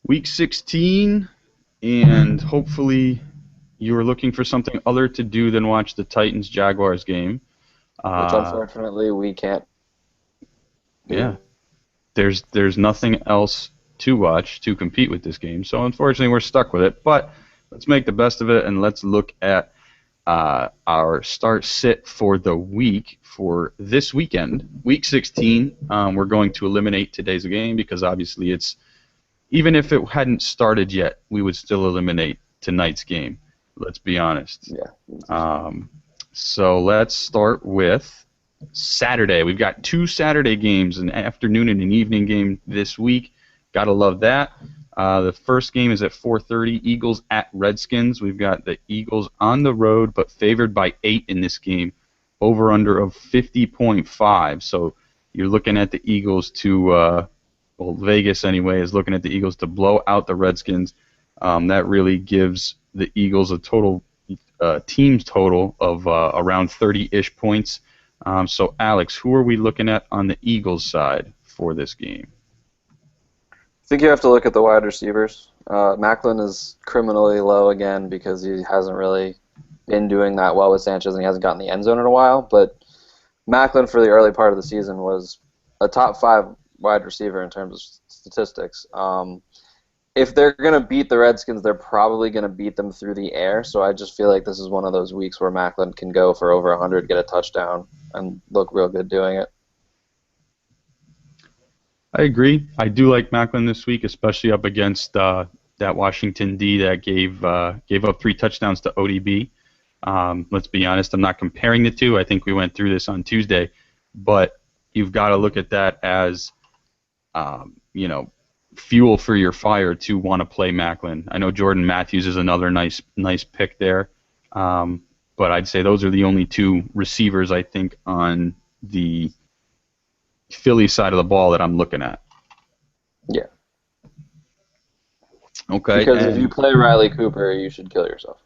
Week 16, and hopefully you're looking for something other to do than watch the Titans-Jaguars game. Which unfortunately we can't do. Yeah. There's nothing else to watch to compete with this game, so unfortunately we're stuck with it. But let's make the best of it, and let's look at our start-sit for the week for this weekend, Week 16. We're going to eliminate today's game because obviously it's, even if it hadn't started yet, we would still eliminate tonight's game. Let's be honest. Yeah. So let's start with Saturday. We've got 2 Saturday games, an afternoon and an evening game this week. Gotta love that. The first game is at 4:30, Eagles at Redskins. We've got the Eagles on the road, but favored by 8 in this game, over-under of 50.5. So you're looking at the Eagles to, Vegas anyway, is looking at the Eagles to blow out the Redskins. That really gives the Eagles a total, team's total of around 30-ish points. So, Alex, who are we looking at on the Eagles side for this game? I think you have to look at the wide receivers. Macklin is criminally low again because he hasn't really been doing that well with Sanchez and he hasn't gotten the end zone in a while. But Macklin for the early part of the season was a top 5 wide receiver in terms of statistics. If they're going to beat the Redskins, they're probably going to beat them through the air. So I just feel like this is one of those weeks where Macklin can go for over 100, get a touchdown, and look real good doing it. I agree. I do like Macklin this week, especially up against that Washington D that gave up 3 touchdowns to ODB. Let's be honest, I'm not comparing the two. I think we went through this on Tuesday. But you've got to look at that as, fuel for your fire to want to play Macklin. I know Jordan Matthews is another nice pick there. But I'd say those are the only 2 receivers, I think, on the Philly side of the ball that I'm looking at. Yeah. Okay. Because if you play Riley Cooper, you should kill yourself.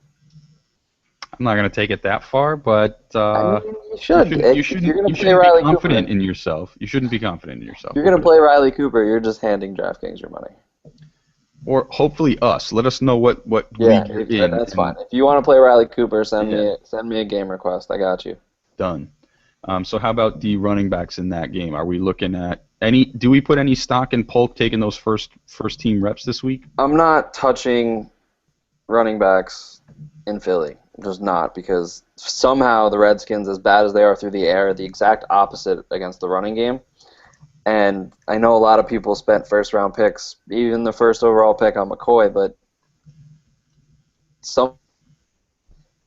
I'm not going to take it that far, but I mean, you should. You shouldn't be confident in yourself. You shouldn't be confident in yourself. If you're going to play Riley Cooper, you're just handing DraftKings your money. Or hopefully us. Let us know what league you're in. That's fine. If you want to play Riley Cooper, send me a game request. I got you. Done. So how about the running backs in that game? Are we looking at any? Do we put any stock in Polk taking those first team reps this week? I'm not touching running backs in Philly. I'm just not, because somehow the Redskins, as bad as they are through the air, are the exact opposite against the running game. And I know a lot of people spent first-round picks, even the first overall pick on McCoy, but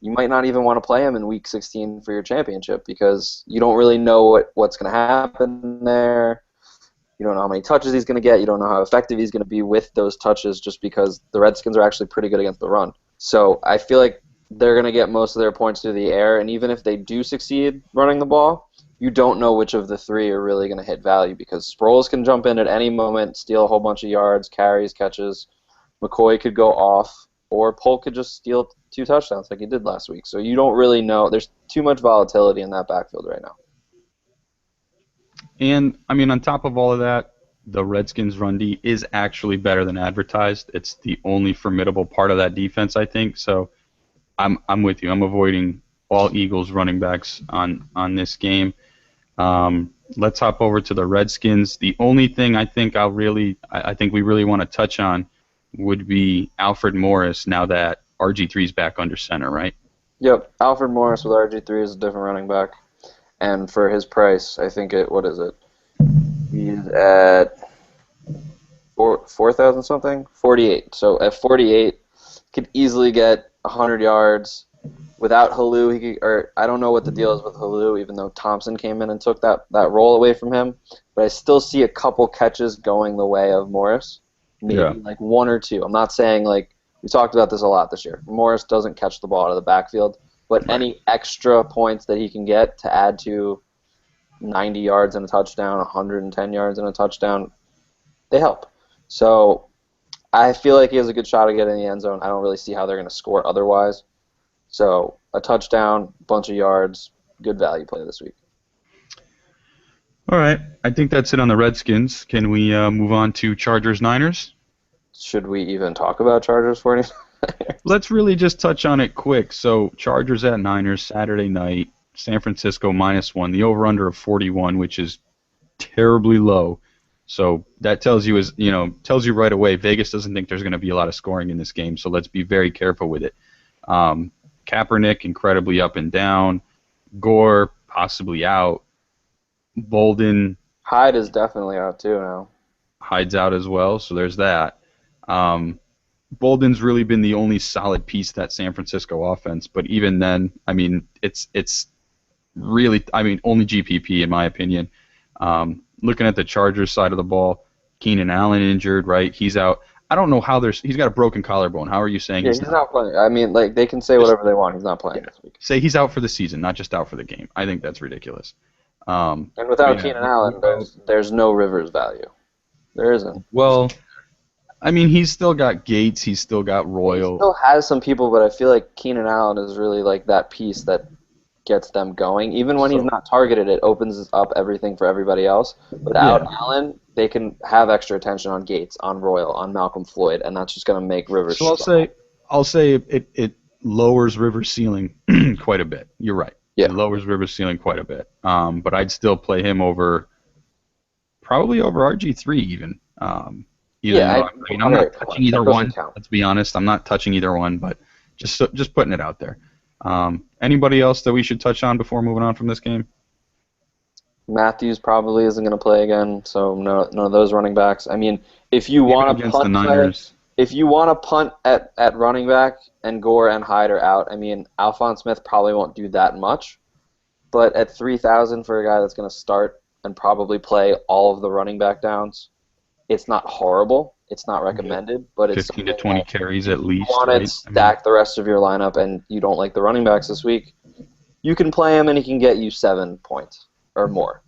you might not even want to play him in Week 16 for your championship because you don't really know what's going to happen there. You don't know how many touches he's going to get. You don't know how effective he's going to be with those touches, just because the Redskins are actually pretty good against the run. So I feel like they're going to get most of their points through the air, and even if they do succeed running the ball, you don't know which of the 3 are really going to hit value, because Sproles can jump in at any moment, steal a whole bunch of yards, carries, catches. McCoy could go off, or Polk could just steal 2 touchdowns like he did last week. So you don't really know. There's too much volatility in that backfield right now. And, I mean, on top of all of that, the Redskins' run D is actually better than advertised. It's the only formidable part of that defense, I think. So I'm with you. I'm avoiding all Eagles running backs on this game. Let's hop over to the Redskins. The only thing I think we really want to touch on would be Alfred Morris now that RG3 is back under center, right? Yep. Alfred Morris with RG3 is a different running back. And for his price, I think what is it? He's at 4,000 something? 48. So at 48, could easily get 100 yards. Without Halou, I don't know what the deal is with Halou, even though Thompson came in and took that role away from him. But I still see a couple catches going the way of Morris. Maybe like 1 or 2. I'm not saying, we talked about this a lot this year. Morris doesn't catch the ball out of the backfield. But any extra points that he can get to add to 90 yards and a touchdown, 110 yards and a touchdown, they help. So I feel like he has a good shot at getting in the end zone. I don't really see how they're going to score otherwise. So a touchdown, bunch of yards, good value play this week. All right. I think that's it on the Redskins. Can we move on to Chargers-Niners? Should we even talk about Chargers 49ers? Let's really just touch on it quick. So Chargers at Niners Saturday night. San Francisco -1. The over/under of 41, which is terribly low. So that tells you tells you right away Vegas doesn't think there's going to be a lot of scoring in this game. So let's be very careful with it. Kaepernick incredibly up and down. Gore possibly out. Bolden Hyde is definitely out too now. Hyde's out as well. So there's that. Bolden's really been the only solid piece of that San Francisco offense. But even then, I mean, it's really, only GPP in my opinion. Looking at the Chargers side of the ball, Keenan Allen injured, right? He's out. I don't know how he's got a broken collarbone. How are you saying he's not playing? I mean, like, they can say whatever they want. He's not playing this week. Say he's out for the season, not just out for the game. I think that's ridiculous. And without Keenan Allen, there's no Rivers value. There isn't. Well, I mean, he's still got Gates. He's still got Royal. He still has some people, but I feel like Keenan Allen is really like that piece that gets them going. Even when he's not targeted, it opens up everything for everybody else. Without Allen, they can have extra attention on Gates, on Royal, on Malcolm Floyd, and that's just going to make Rivers. So I'll say it lowers Rivers' ceiling quite a bit. You're right. Yeah. It lowers Rivers' ceiling quite a bit. But I'd still play him probably over RG3 even. I'm not touching either one. Let's be honest. I'm not touching either one, but just putting it out there. Anybody else that we should touch on before moving on from this game? Matthews probably isn't going to play again, so none of those running backs. I mean, if you want to punt at running back and Gore and Hyde are out, I mean, Alphonse Smith probably won't do that much. But at 3,000 for a guy that's going to start and probably play all of the running back downs, it's not horrible. It's not recommended, but it's 15 to 20 carries at least. You want to stack the rest of your lineup, and you don't like the running backs this week, you can play him, and he can get you 7 points or more.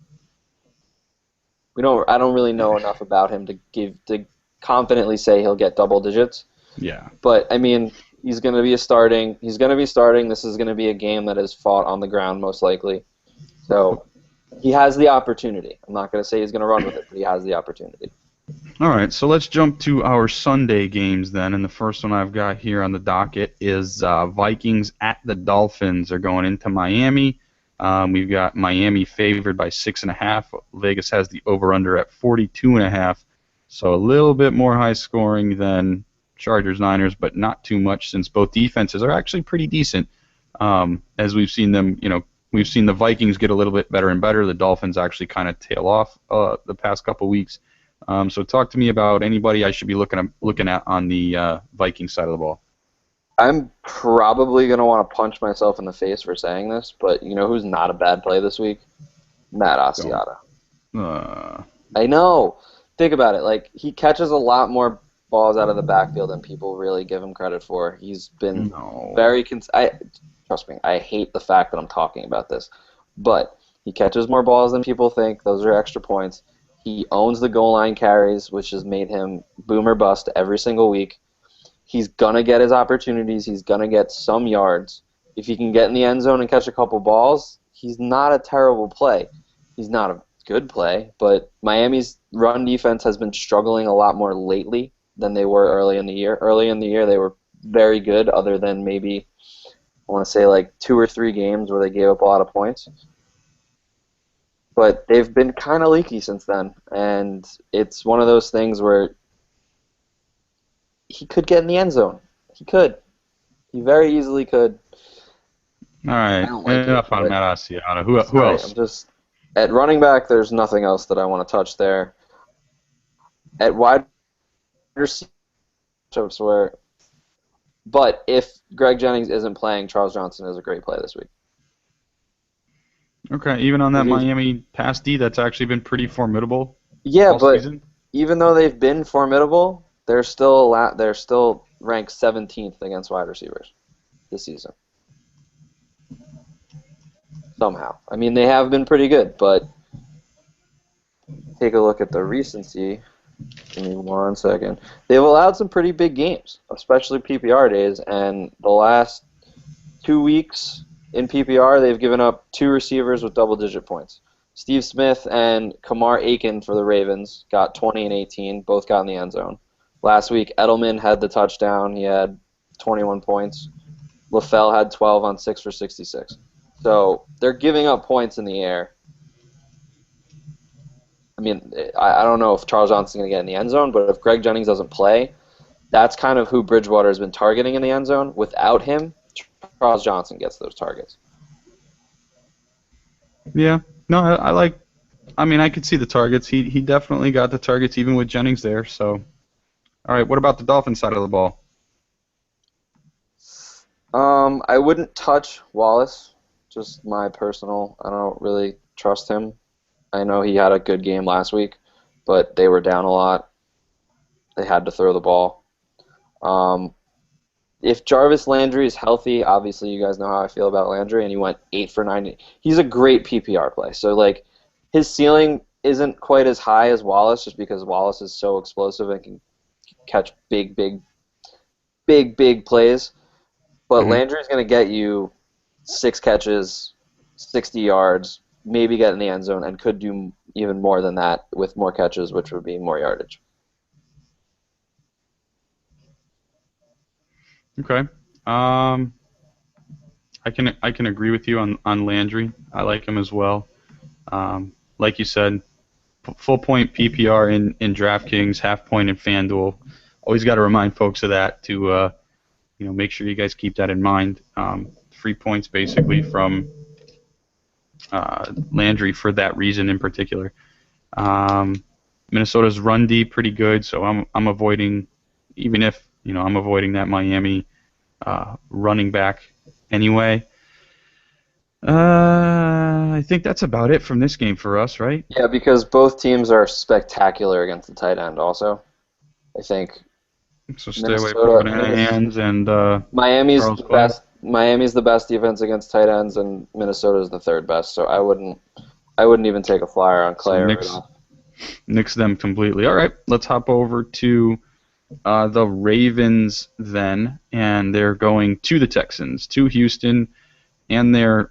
I don't really know enough about him to confidently say he'll get double digits. Yeah. But I mean, he's going to be starting. This is going to be a game that is fought on the ground most likely. So he has the opportunity. I'm not going to say he's going to run with it, but he has the opportunity. All right, so let's jump to our Sunday games then, and the first one I've got here on the docket is Vikings at the Dolphins. They're going into Miami. We've got Miami favored by 6.5. Vegas has the over/under at 42.5, so a little bit more high scoring than Chargers-Niners, but not too much since both defenses are actually pretty decent. As we've seen them, we've seen the Vikings get a little bit better and better. The Dolphins actually kind of tail off the past couple weeks. So talk to me about anybody I should be looking at on the Vikings side of the ball. I'm probably going to want to punch myself in the face for saying this, but you know who's not a bad play this week? Matt Asiata. I know. Think about it. Like, he catches a lot more balls out of the backfield than people really give him credit for. He's been very trust me, I hate the fact that I'm talking about this, but he catches more balls than people think. Those are extra points. He owns the goal line carries, which has made him boom or bust every single week. He's going to get his opportunities. He's going to get some yards. If he can get in the end zone and catch a couple balls, he's not a terrible play. He's not a good play, but Miami's run defense has been struggling a lot more lately than they were early in the year. Early in the year, they were very good, other than maybe, I want to say, like 2 or 3 games where they gave up a lot of points. But they've been kind of leaky since then, and it's one of those things where he could get in the end zone. He could. He very easily could. All right. Enough on Matt Asiata. Who else? At running back, there's nothing else that I want to touch there. At wide receiver, but if Greg Jennings isn't playing, Charles Johnson is a great play this week. Okay, even on that Miami pass D, that's actually been pretty formidable. Yeah, but even though they've been formidable, they're still ranked 17th against wide receivers this season. Somehow, I mean, they have been pretty good, but take a look at the recency. Give me 1 second. They've allowed some pretty big games, especially PPR days, and the last 2 weeks in PPR, they've given up 2 receivers with double-digit points. Steve Smith and Kamar Aiken for the Ravens got 20 and 18. Both got in the end zone. Last week, Edelman had the touchdown. He had 21 points. LaFell had 12 on 6 for 66. So they're giving up points in the air. I mean, I don't know if Charles Johnson's going to get in the end zone, but if Greg Jennings doesn't play, that's kind of who Bridgewater has been targeting in the end zone. Without him, Charles Johnson gets those targets. Yeah. No, I could see the targets. He definitely got the targets even with Jennings there. So, all right, what about the Dolphins side of the ball? I wouldn't touch Wallace. Just my personal. I don't really trust him. I know he had a good game last week, but they were down a lot. They had to throw the ball. If Jarvis Landry is healthy, obviously you guys know how I feel about Landry, and he went 8 for 90. He's a great PPR play. So, like, his ceiling isn't quite as high as Wallace just because Wallace is so explosive and can catch big plays. But Landry's going to get you 6 catches, 60 yards, maybe get in the end zone, and could do even more than that with more catches, which would be more yardage. Okay. I can agree with you on Landry. I like him as well. Like you said, full point PPR in DraftKings, half point in FanDuel. Always got to remind folks of that to make sure you guys keep that in mind. 3 points basically from Landry for that reason in particular. Minnesota's run D pretty good, so I'm avoiding, even if I'm avoiding that Miami running back anyway. I think that's about it from this game for us, right? Yeah, because both teams are spectacular against the tight end also. I think. So stay away from Shanahan's and Miami's Charles the Clay. best. Miami's the best defense against tight ends, and Minnesota's the third best. So I wouldn't even take a flyer on Clay. Nix them completely. All right, let's hop over to the Ravens then, and they're going to the Texans, to Houston, and their,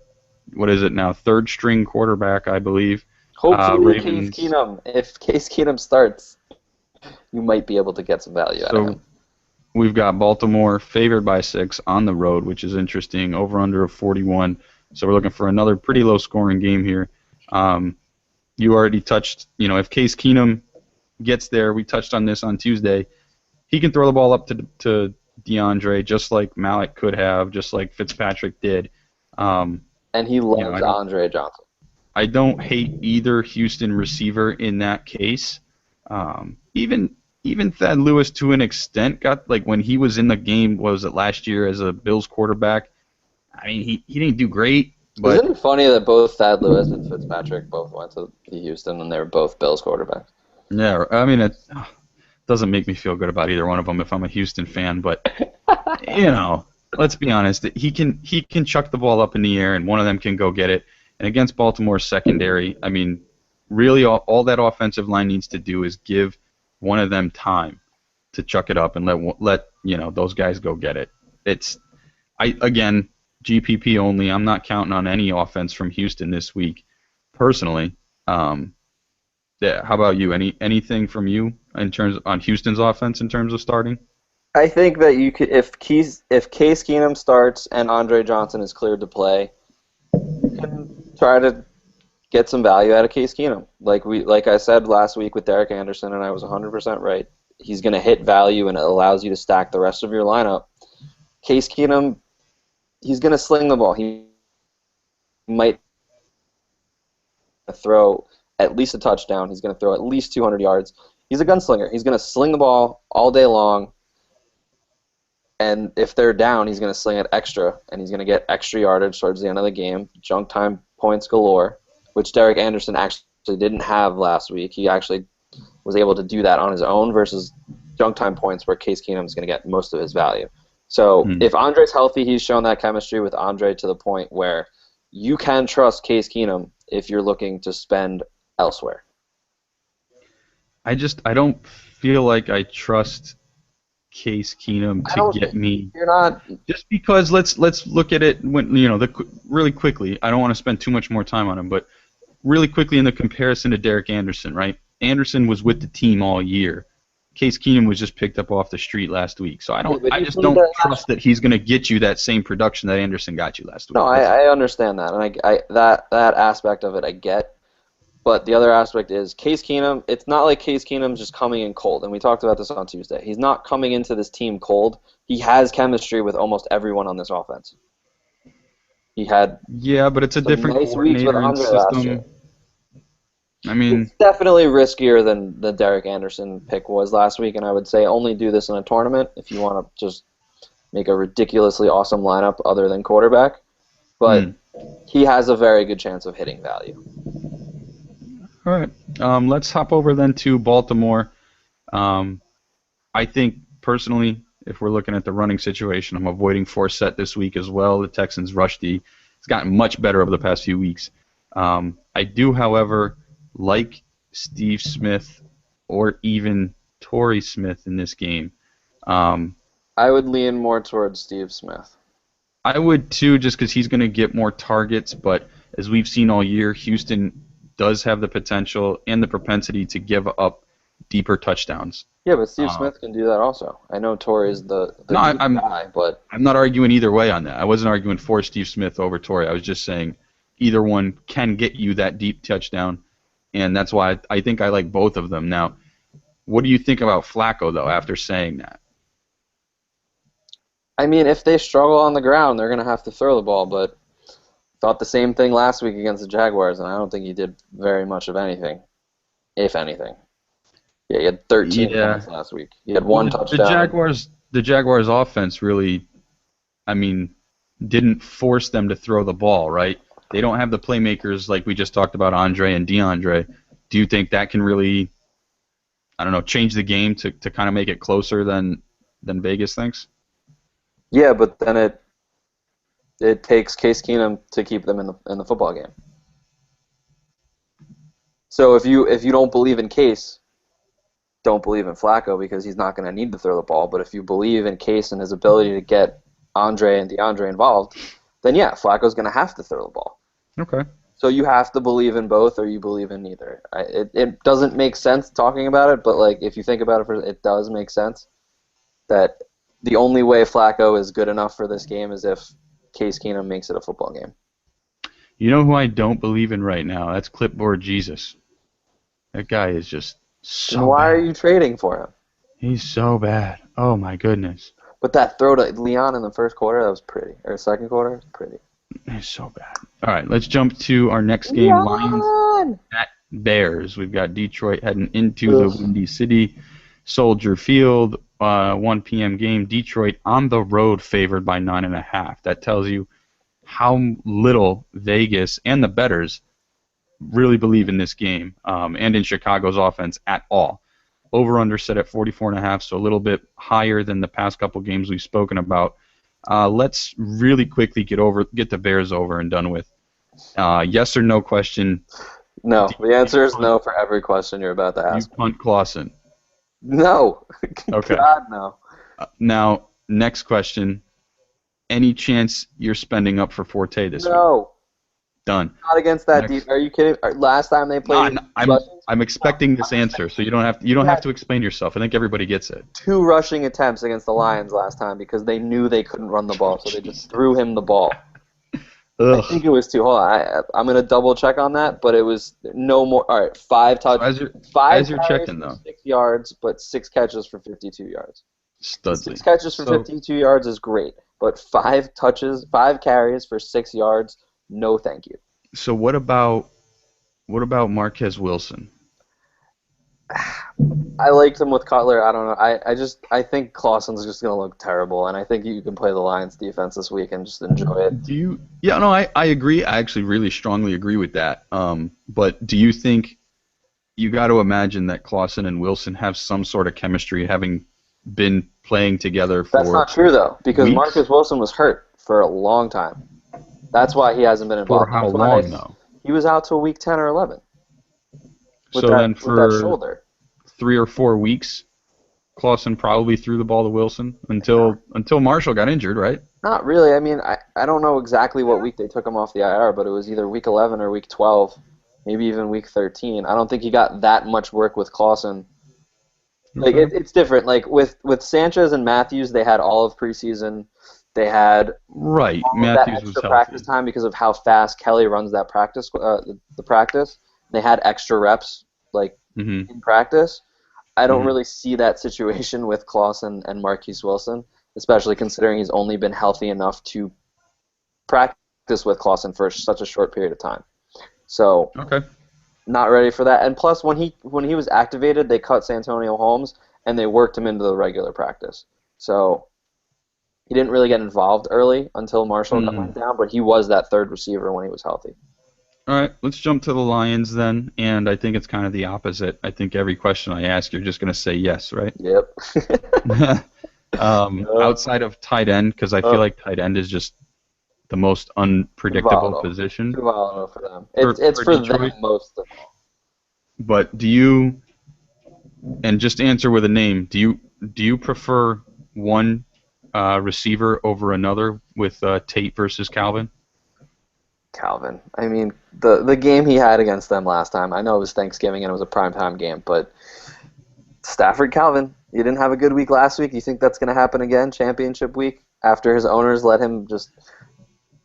what is it now, third string quarterback, I believe. Hopefully Case Keenum. If Case Keenum starts, you might be able to get some value out of him. We've got Baltimore favored by 6 on the road, which is interesting, over under of 41. So we're looking for another pretty low scoring game here. You already touched, if Case Keenum gets there, we touched on this on Tuesday, he can throw the ball up to DeAndre just like Malik could have, just like Fitzpatrick did. And he loves Andre Johnson. I don't hate either Houston receiver in that case. Even Thad Lewis, to an extent, got, like, when he was in the game, what was it, last year as a Bills quarterback, I mean, he didn't do great. But isn't it funny that both Thad Lewis and Fitzpatrick both went to Houston and they were both Bills quarterbacks? Yeah, I mean, it doesn't make me feel good about either one of them if I'm a Houston fan, but, let's be honest. He can chuck the ball up in the air, and one of them can go get it. And against Baltimore's secondary, I mean, really all that offensive line needs to do is give one of them time to chuck it up and let those guys go get it. Again, GPP only. I'm not counting on any offense from Houston this week, personally. Yeah, how about you? Anything from you in terms on Houston's offense in terms of starting? I think that you could, if Case Keenum starts and Andre Johnson is cleared to play, you can try to get some value out of Case Keenum. Like I said last week with Derek Anderson, and I was 100% right. He's going to hit value, and it allows you to stack the rest of your lineup. Case Keenum, he's going to sling the ball. He might throw at least a touchdown. He's going to throw at least 200 yards. He's a gunslinger. He's going to sling the ball all day long, and if they're down, he's going to sling it extra, and he's going to get extra yardage towards the end of the game. Junk time points galore, which Derek Anderson actually didn't have last week. He actually was able to do that on his own versus junk time points where Case Keenum is going to get most of his value. So if Andre's healthy, he's shown that chemistry with Andre to the point where you can trust Case Keenum if you're looking to spend elsewhere. I don't feel like I trust Case Keenum to get me. You're not. Just because let's look at it when really quickly. I don't want to spend too much more time on him, but really quickly in the comparison to Derek Anderson, right? Anderson was with the team all year. Case Keenum was just picked up off the street last week. So I just don't trust that he's going to get you that same production that Anderson got you last week. No, I understand that, and that aspect of it I get. But the other aspect is Case Keenum. It's not like Case Keenum's just coming in cold, and we talked about this on Tuesday. He's not coming into this team cold. He has chemistry with almost everyone on this offense. He had but it's a different nice weeks with Andre last year. I mean, it's definitely riskier than the Derek Anderson pick was last week, and I would say only do this in a tournament if you want to just make a ridiculously awesome lineup other than quarterback. But he has a very good chance of hitting value. All right. Let's hop over then to Baltimore. I think, personally, if we're looking at the running situation, I'm avoiding Forsett this week as well. The Texans' rush D has gotten much better over the past few weeks. I do, however, like Steve Smith or even Torrey Smith in this game. I would lean more towards Steve Smith. I would too, just because he's going to get more targets. But as we've seen all year, Houston does have the potential and the propensity to give up deeper touchdowns. Yeah, but Steve Smith can do that also. I know Torrey is the guy, but I'm not arguing either way on that. I wasn't arguing for Steve Smith over Torrey. I was just saying either one can get you that deep touchdown, and that's why I think I like both of them. Now, what do you think about Flacco, though, after saying that? I mean, if they struggle on the ground, they're going to have to throw the ball, but thought the same thing last week against the Jaguars, and I don't think he did very much of anything, if anything. Yeah, he had 13 points last week. He had one touchdown. The Jaguars' offense really, didn't force them to throw the ball, right? They don't have the playmakers like we just talked about, Andre and DeAndre. Do you think that can really, change the game to kind of make it closer than Vegas thinks? Yeah, but then it takes Case Keenum to keep them in the football game. So if you don't believe in Case, don't believe in Flacco because he's not going to need to throw the ball. But if you believe in Case and his ability to get Andre and DeAndre involved, then yeah, Flacco's going to have to throw the ball. Okay. So you have to believe in both, or you believe in neither. It doesn't make sense talking about it, but like if you think about it, it does make sense that the only way Flacco is good enough for this game is if Case Keenum makes it a football game. You know who I don't believe in right now? That's Clipboard Jesus. That guy is just so and why bad. are you trading for him? He's so bad. Oh, my goodness. But that throw to Leon in the first quarter, that was pretty. Or second quarter, pretty. He's so bad. All right, let's jump to our next game, Lions at Bears. We've got Detroit heading into the Windy City, Soldier Field, 1 p.m. game. Detroit on the road favored by 9.5. That tells you how little Vegas and the bettors really believe in this game and in Chicago's offense at all. Over-under set at 44.5, so a little bit higher than the past couple games we've spoken about. Let's really quickly get the Bears over and done with. Yes or no question. No. The answer is no for every question you're about to ask. You punt Clausen. No. Okay. God, no. Now, next question. Any chance you're spending up for Forte this week? No. Done. Not against that defense. Are you kidding? Last time they played, I'm expecting this answer, so you don't have to explain yourself. I think everybody gets it. 2 rushing attempts against the Lions last time because they knew they couldn't run the ball, so they just threw him the ball. Ugh. I think it was 2. Hold on, I'm gonna double check on that, but it was no more. All right, 5 touches, 5 as you're checking though, 6 yards, but 6 catches for 52 yards. Studley. 6 catches for 52 yards is great, but 5 carries for 6 yards. No, thank you. So what about Marquez Wilson? I liked him with Cutler. I don't know. I think Clausen's just going to look terrible, and I think you can play the Lions defense this week and just enjoy it. I agree. I actually really strongly agree with that. But do you think you got to imagine that Clausen and Wilson have some sort of chemistry, having been playing together for That's not true, though, because weeks? Marcus Wilson was hurt for a long time. That's why he hasn't been involved. For how long, though? He was out till week 10 or 11. With that shoulder. 3 or 4 weeks, Clausen probably threw the ball to Wilson until Marshall got injured, right? Not really. I mean, I don't know exactly what week they took him off the IR, but it was either week 11 or week 12 maybe even week 13. I don't think he got that much work with Clausen. Like it's different. Like with Sanchez and Matthews, they had all of preseason. They had all of that extra practice time because of how fast Kelly runs that practice. The practice. They had extra reps in practice. I don't really see that situation with Clausen and Marquise Wilson, especially considering he's only been healthy enough to practice with Clausen for such a short period of time. So. Okay. Not ready for that. And plus, when he was activated, they cut Santonio Holmes, and they worked him into the regular practice. So he didn't really get involved early until Marshall went down, but he was that third receiver when he was healthy. All right, let's jump to the Lions then, and I think it's kind of the opposite. I think every question I ask, you're just going to say yes, right? Yep. Outside of tight end, because I feel like tight end is just the most unpredictable position. Too volatile for them. It's for them most of all. But do you, and just answer with a name, do you prefer one receiver over another with Tate versus Calvin? Calvin. I mean, the game he had against them last time, I know it was Thanksgiving and it was a primetime game, but Stafford Calvin, you didn't have a good week last week. You think that's going to happen again, championship week, after his owners let him just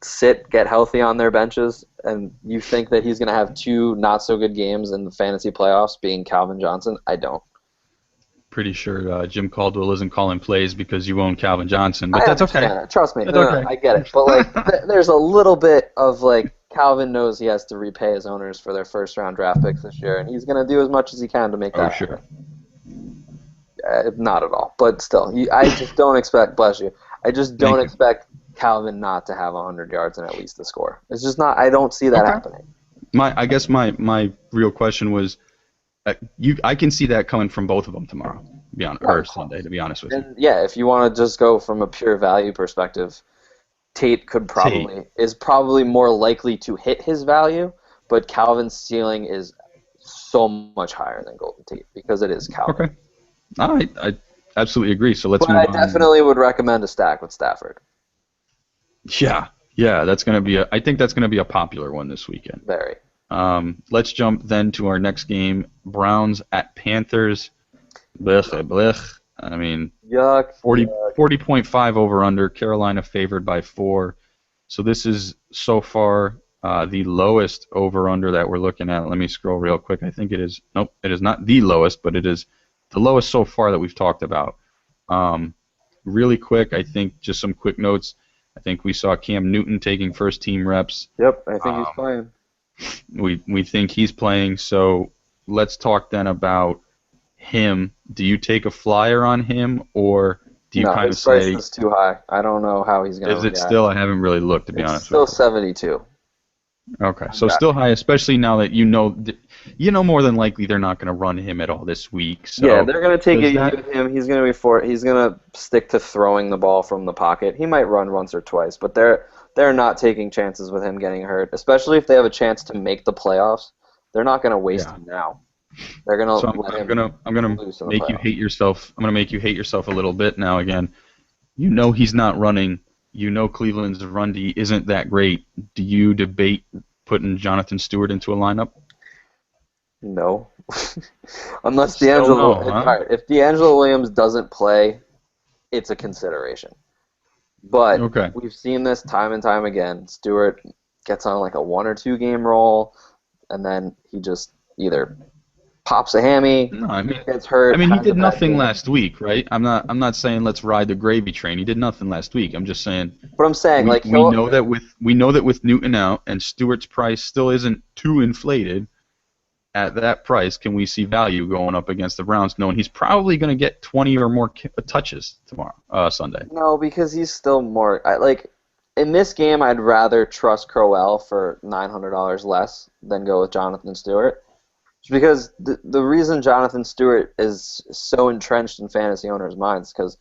sit, get healthy on their benches, and you think that he's going to have two not-so-good games in the fantasy playoffs being Calvin Johnson? I don't. Pretty sure Jim Caldwell isn't calling plays because you own Calvin Johnson, but that's okay. Trust me. No, I get it. But there's a little bit of Calvin knows he has to repay his owners for their first-round draft picks this year, and he's going to do as much as he can to make that happen. Not at all. But still, I just don't expect, bless you, I just don't expect Calvin not to have 100 yards and at least a score. It's just not. I don't see that happening. I guess my real question was, I can see that coming from both of them tomorrow, or Sunday, to be honest with you. Yeah, if you want to just go from a pure value perspective, Tate is probably more likely to hit his value, but Calvin's ceiling is so much higher than Golden Tate because it is Calvin. Okay, I absolutely agree. So let's move on. I definitely would recommend a stack with Stafford. Yeah, that's going to be I think that's going to be a popular one this weekend. Very. Let's jump then to our next game, Browns at Panthers. Blech. I mean, yuck. 40.5 over under. Carolina favored by 4. So this is so far the lowest over under that we're looking at. Let me scroll real quick. I think it is. Nope, it is not the lowest, but it is the lowest so far that we've talked about. Really quick, I think just some quick notes. I think we saw Cam Newton taking first team reps. Yep, I think he's playing. We think he's playing, so let's talk then about him. Do you take a flyer on him, or do you kind of say... his price is too high. I don't know how he's going to react. Is it still? I haven't really looked, to be honest with you. It's still 72. Okay, so still high, especially now that you know more than likely they're not going to run him at all this week. So yeah, they're going to take it with him. He's going to He's going to stick to throwing the ball from the pocket. He might run once or twice, but they're not taking chances with him getting hurt, especially if they have a chance to make the playoffs. They're not going to waste him now. They're going to let him. I'm going to make you hate yourself. I'm going to make you hate yourself a little bit now. Again, you know he's not running. You know Cleveland's run D isn't that great. Do you debate putting Jonathan Stewart into a lineup? No. Unless if D'Angelo Williams doesn't play, it's a consideration. But we've seen this time and time again. Stewart gets on a 1 or 2 game roll, and then he just either pops a hammy, gets hurt. I mean, he did nothing last week, right? I'm not saying let's ride the gravy train. He did nothing last week. I'm just saying. But I'm saying we know that with Newton out and Stewart's price still isn't too inflated. At that price, can we see value going up against the Browns, knowing he's probably going to get 20 or more touches tomorrow, Sunday? No, because he's still more in this game. I'd rather trust Crowell for $900 less than go with Jonathan Stewart. Because the reason Jonathan Stewart is so entrenched in fantasy owners' minds because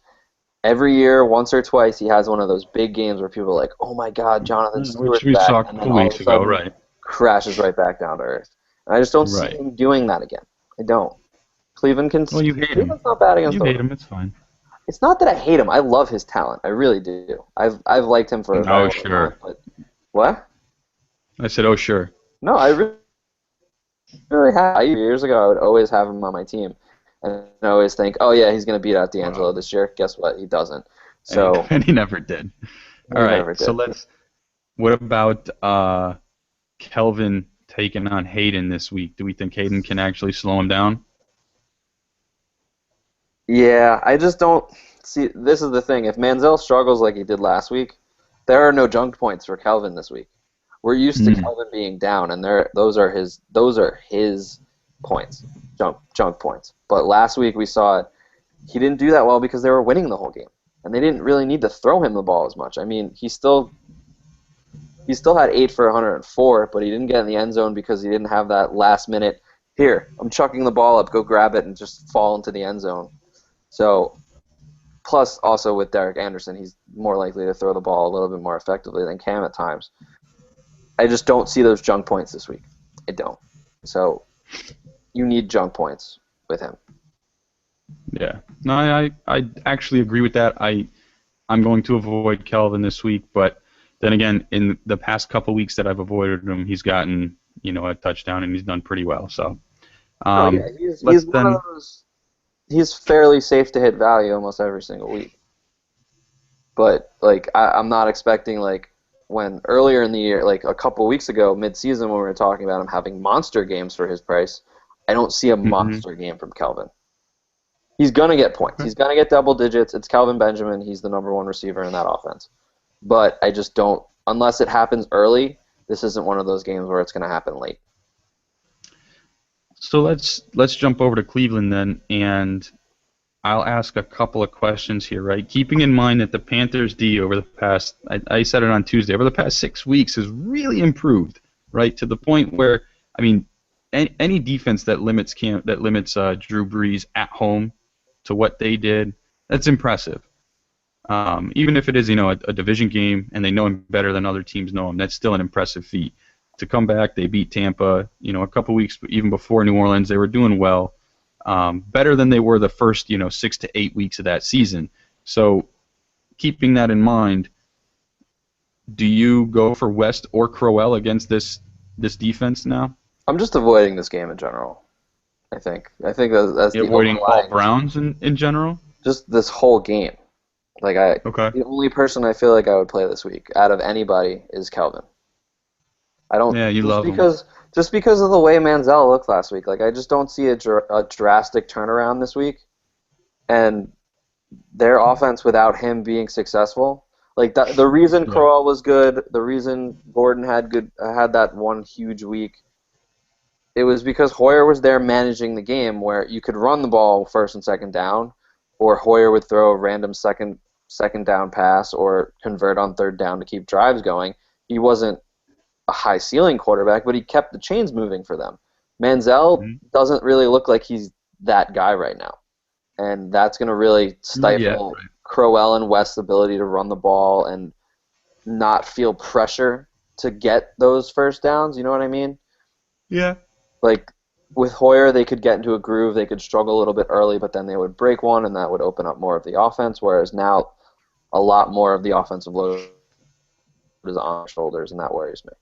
every year, once or twice, he has one of those big games where people are like, "Oh my God, Jonathan Stewart's back," saw a couple weeks ago, right? Crashes right back down to earth. And I just don't see him doing that again. I don't. Cleveland can. Well, you hate him. Cleveland's not bad against. You hate him. It's fine. It's not that I hate him. I love his talent. I really do. I've liked him for. Oh sure. But what? I said, oh sure. No, I really Really have. Years ago, I would always have him on my team, and I always think, oh yeah, he's going to beat out D'Angelo this year. Guess what? He doesn't. And he, So and he never did. All he right, never so did. let's. What about Kelvin taking on Hayden this week? Do we think Hayden can actually slow him down? Yeah, I just don't see. This is the thing. If Manziel struggles like he did last week, there are no junk points for Kelvin this week. We're used to Mm. Kelvin being down, and those are his points, junk points. But last week we saw it. He didn't do that well because they were winning the whole game, and they didn't really need to throw him the ball as much. I mean, he still had 8 for 104, but he didn't get in the end zone because he didn't have that last minute. Here, I'm chucking the ball up, go grab it, and just fall into the end zone. So, plus also with Derek Anderson, he's more likely to throw the ball a little bit more effectively than Cam at times. I just don't see those junk points this week. I don't. So, you need junk points with him. Yeah. No, I actually agree with that. I'm going to avoid Kelvin this week, but then again, in the past couple weeks that I've avoided him, he's gotten a touchdown and he's done pretty well. So, Oh yeah, let's he's one of then. those. He's fairly safe to hit value almost every single week. But like I'm not expecting like when earlier in the year, like a couple weeks ago, mid-season when we were talking about him having monster games for his price, I don't see a Mhm. monster game from Kelvin. He's gonna get points. He's gonna get double digits. It's Kelvin Benjamin. He's the number one receiver in that offense. But I just don't unless it happens early. This isn't one of those games where it's gonna happen late. So let's jump over to Cleveland then, and I'll ask a couple of questions here, right? Keeping in mind that the Panthers D over the past, I said it on Tuesday, over the past 6 weeks has really improved, right? To the point where, I mean, any defense that limits Drew Brees at home to what they did, that's impressive. Even if it is, a division game and they know him better than other teams know him, that's still an impressive feat. To come back, they beat Tampa, a couple weeks even before New Orleans, they were doing well. Better than they were the first 6 to 8 weeks of that season. So keeping that in mind, do you go for West or Crowell against this defense now? I'm just avoiding this game in general. I think that's the Avoiding all overlying. Browns in general? Just this whole game. Like Okay. the only person I feel like I would play this week out of anybody is Kelvin. I don't Yeah, you just love him. because of the way Manziel looked last week. Like I just don't see a drastic turnaround this week, and their offense without him being successful. Like the reason Yeah. Crowell was good, the reason Gordon had that one huge week, it was because Hoyer was there managing the game where you could run the ball first and second down, or Hoyer would throw a random second down pass or convert on third down to keep drives going. He wasn't a high ceiling quarterback, but he kept the chains moving for them. Manziel Mhm. doesn't really look like he's that guy right now, and that's going to really Not yet. stifle Crowell and West's ability to run the ball and not feel pressure to get those first downs. You know what I mean? Yeah. Like with Hoyer, they could get into a groove. They could struggle a little bit early, but then they would break one, and that would open up more of the offense. Whereas now, a lot more of the offensive load is on their shoulders, and that worries me.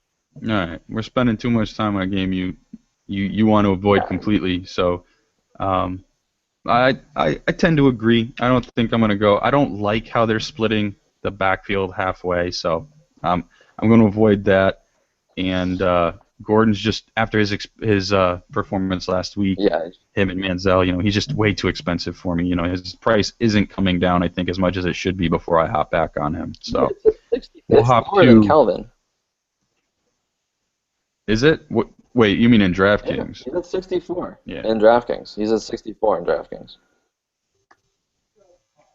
All right. We're spending too much time on a game you want to avoid Yeah. completely. So um, I tend to agree. I don't think I'm going to go. I don't like how they're splitting the backfield halfway, so I'm going to avoid that. And Gordon's just after his performance last week, Yeah, him and Manziel, he's just way too expensive for me. His price isn't coming down, I think, as much as it should be before I hop back on him. So we'll it's hop lower than to. Kelvin. Is it? Wait, you mean in Yeah, DraftKings? he's at 64 Yeah. in DraftKings. He's at 64 in DraftKings.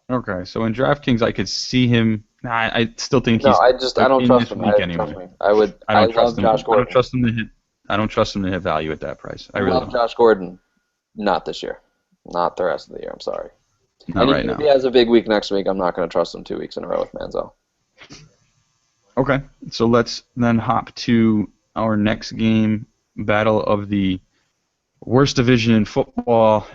Okay, so in DraftKings, I could see him. Nah, I still think No, he's I don't in trust this him. week Trust anyway. me. I I don't trust love him. Josh I don't Gordon. trust him to hit. I don't trust him to hit value at that price. I really Love don't. Josh Gordon. Not this year. Not the rest of the year. I'm sorry. Not And right even if he now. has a big week next week, I'm not going to trust him 2 weeks in a row with Manziel. Okay, so let's then hop to our next game, battle of the worst division in football.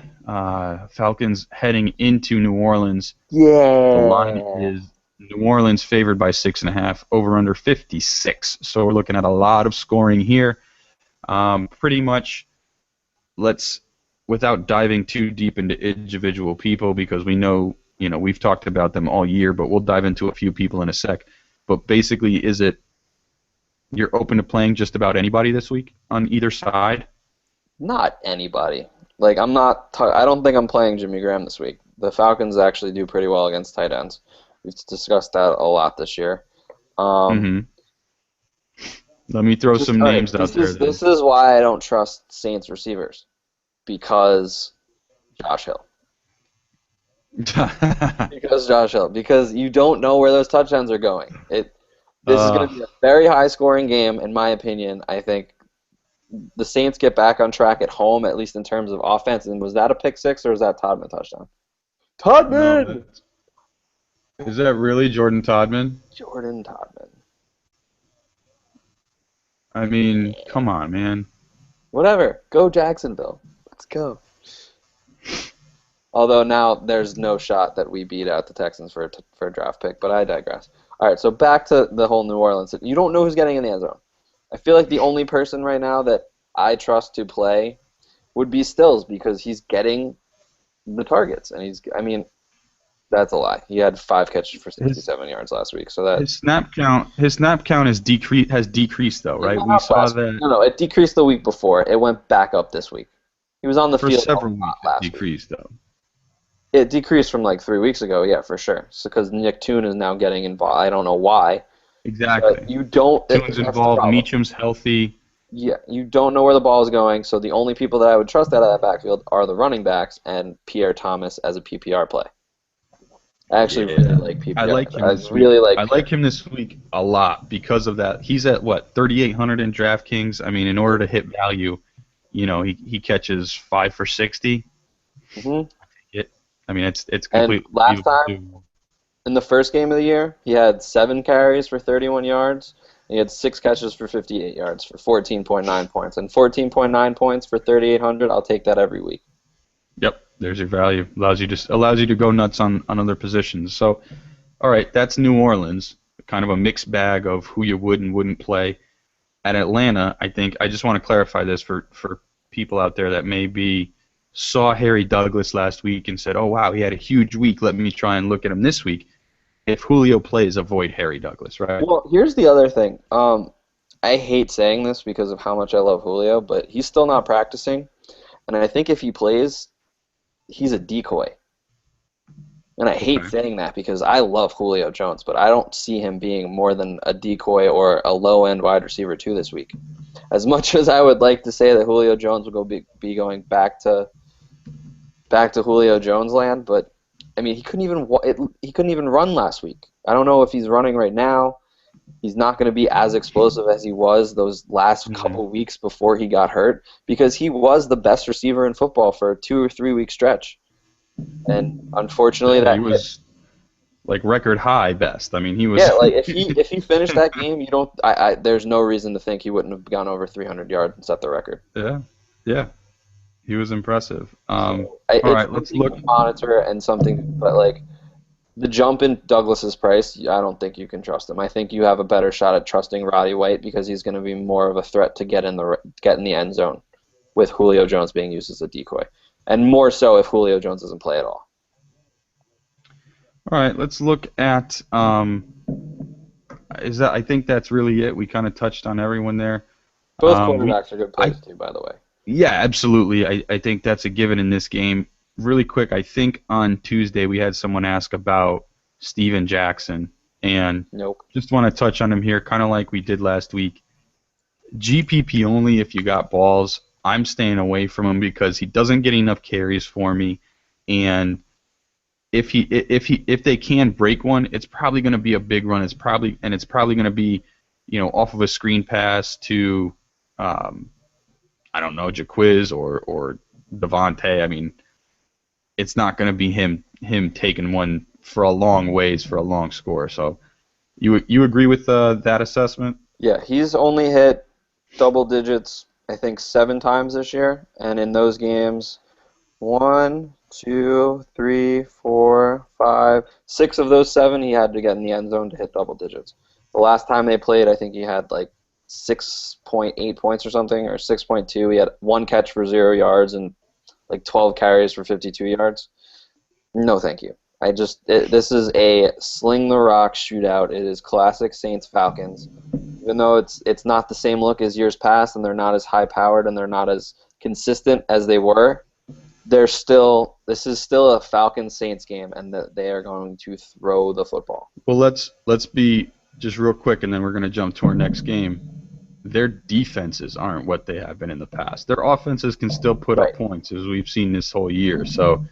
Falcons heading into New Orleans. The line Yeah. is New Orleans favored by 6.5, over under 56. So we're looking at a lot of scoring here. Pretty much let's, without diving too deep into individual people, because we know, we've talked about them all year, but we'll dive into a few people in a sec. But basically, is it you're open to playing just about anybody this week on either side? Not anybody. Like, I'm not. I don't think I'm playing Jimmy Graham this week. The Falcons actually do pretty well against tight ends. We've discussed that a lot this year. Mm-hmm. Let me throw some names out there. This is why I don't trust Saints receivers, because Josh Hill. Because you don't know where those touchdowns are going. This is going to be a very high-scoring game, in my opinion. I think the Saints get back on track at home, at least in terms of offense. And was that a pick six or was that Todman touchdown? Todman! No, is that really Jordan Todman? Jordan Todman. I mean, come on, man. Whatever. Go Jacksonville. Let's go. Although now there's no shot that we beat out the Texans for a draft pick, but I digress. All right, so back to the whole New Orleans. You don't know who's getting in the end zone. I feel like the only person right now that I trust to play would be Stills, because he's getting the targets, and that's a lie. He had 5 catches for 67 yards last week, so that his snap count has decreased though, right? We saw that. No, it decreased the week before. It went back up this week. He was on the field several weeks. Last decreased week. Though. It decreased from like 3 weeks ago, yeah, for sure. So because Nick Toon is now getting involved, I don't know why. Exactly. But you don't. Toon's involved. Meacham's healthy. Yeah, you don't know where the ball is going, so the only people that I would trust out of that backfield are the running backs and Pierre Thomas as a PPR play. I actually really like PPR. I like him. I like him this week a lot because of that. He's at what, 3,800 in DraftKings. I mean, in order to hit value, he catches 5 for 60. Mm-hmm. It's completely. And last time, in the first game of the year, he had 7 carries for 31 yards. He had 6 catches for 58 yards for 14.9 points. And 14.9 points for 3,800, I'll take that every week. Yep, there's your value. Allows you to go nuts on other positions. So, all right, that's New Orleans. Kind of a mixed bag of who you would and wouldn't play. At Atlanta, I just want to clarify this for people out there that maybe saw Harry Douglas last week and said, oh, wow, he had a huge week. Let me try and look at him this week. If Julio plays, avoid Harry Douglas, right? Well, here's the other thing. I hate saying this because of how much I love Julio, but he's still not practicing. And I think if he plays, he's a decoy. And I hate saying that because I love Julio Jones, but I don't see him being more than a decoy or a low-end wide receiver 2 this week. As much as I would like to say that Julio Jones will be going back to Julio Jones land, but I mean, he couldn't even run last week. I don't know if he's running right now. He's not going to be as explosive as he was those last couple weeks before he got hurt, because he was the best receiver in football for a 2 or 3 week stretch. And unfortunately, he was like record high best. I mean, he was. Yeah, like if he finished that game, there's no reason to think he wouldn't have gone over 300 yards and set the record. Yeah. He was impressive. All right, let's look. Monitor and something, but like the jump in Douglas's price, I don't think you can trust him. I think you have a better shot at trusting Roddy White because he's going to be more of a threat to get in the end zone, with Julio Jones being used as a decoy, and more so if Julio Jones doesn't play at all. All right, let's look at. I think that's really it. We kind of touched on everyone there. Both quarterbacks are good plays too, by the way. Yeah, absolutely. I think that's a given in this game. Really quick, I think on Tuesday we had someone ask about Steven Jackson, and just want to touch on him here, kind of like we did last week. GPP only if you got balls. I'm staying away from him because he doesn't get enough carries for me, and if they can break one, it's probably going to be a big run. It's probably going to be, off of a screen pass to, I don't know, Jaquiz or Devontae. I mean, it's not going to be him taking one for a long ways for a long score. So, you agree with that assessment? Yeah, he's only hit double digits, I think, 7 times this year, and in those games, 1, 2, 3, 4, 5, 6 of those 7 he had to get in the end zone to hit double digits. The last time they played, I think he had like 6.8 points or something, or 6.2. He had 1 catch for 0 yards and like 12 carries for 52 yards. No, thank you. This is a sling the rock shootout. It is classic Saints Falcons. Even though it's not the same look as years past, and they're not as high powered and they're not as consistent as they were, this is still a Falcons Saints game, and they are going to throw the football. Well, let's be just real quick, and then we're going to jump to our next game. Their defenses aren't what they have been in the past. Their offenses can still put up points, as we've seen this whole year. So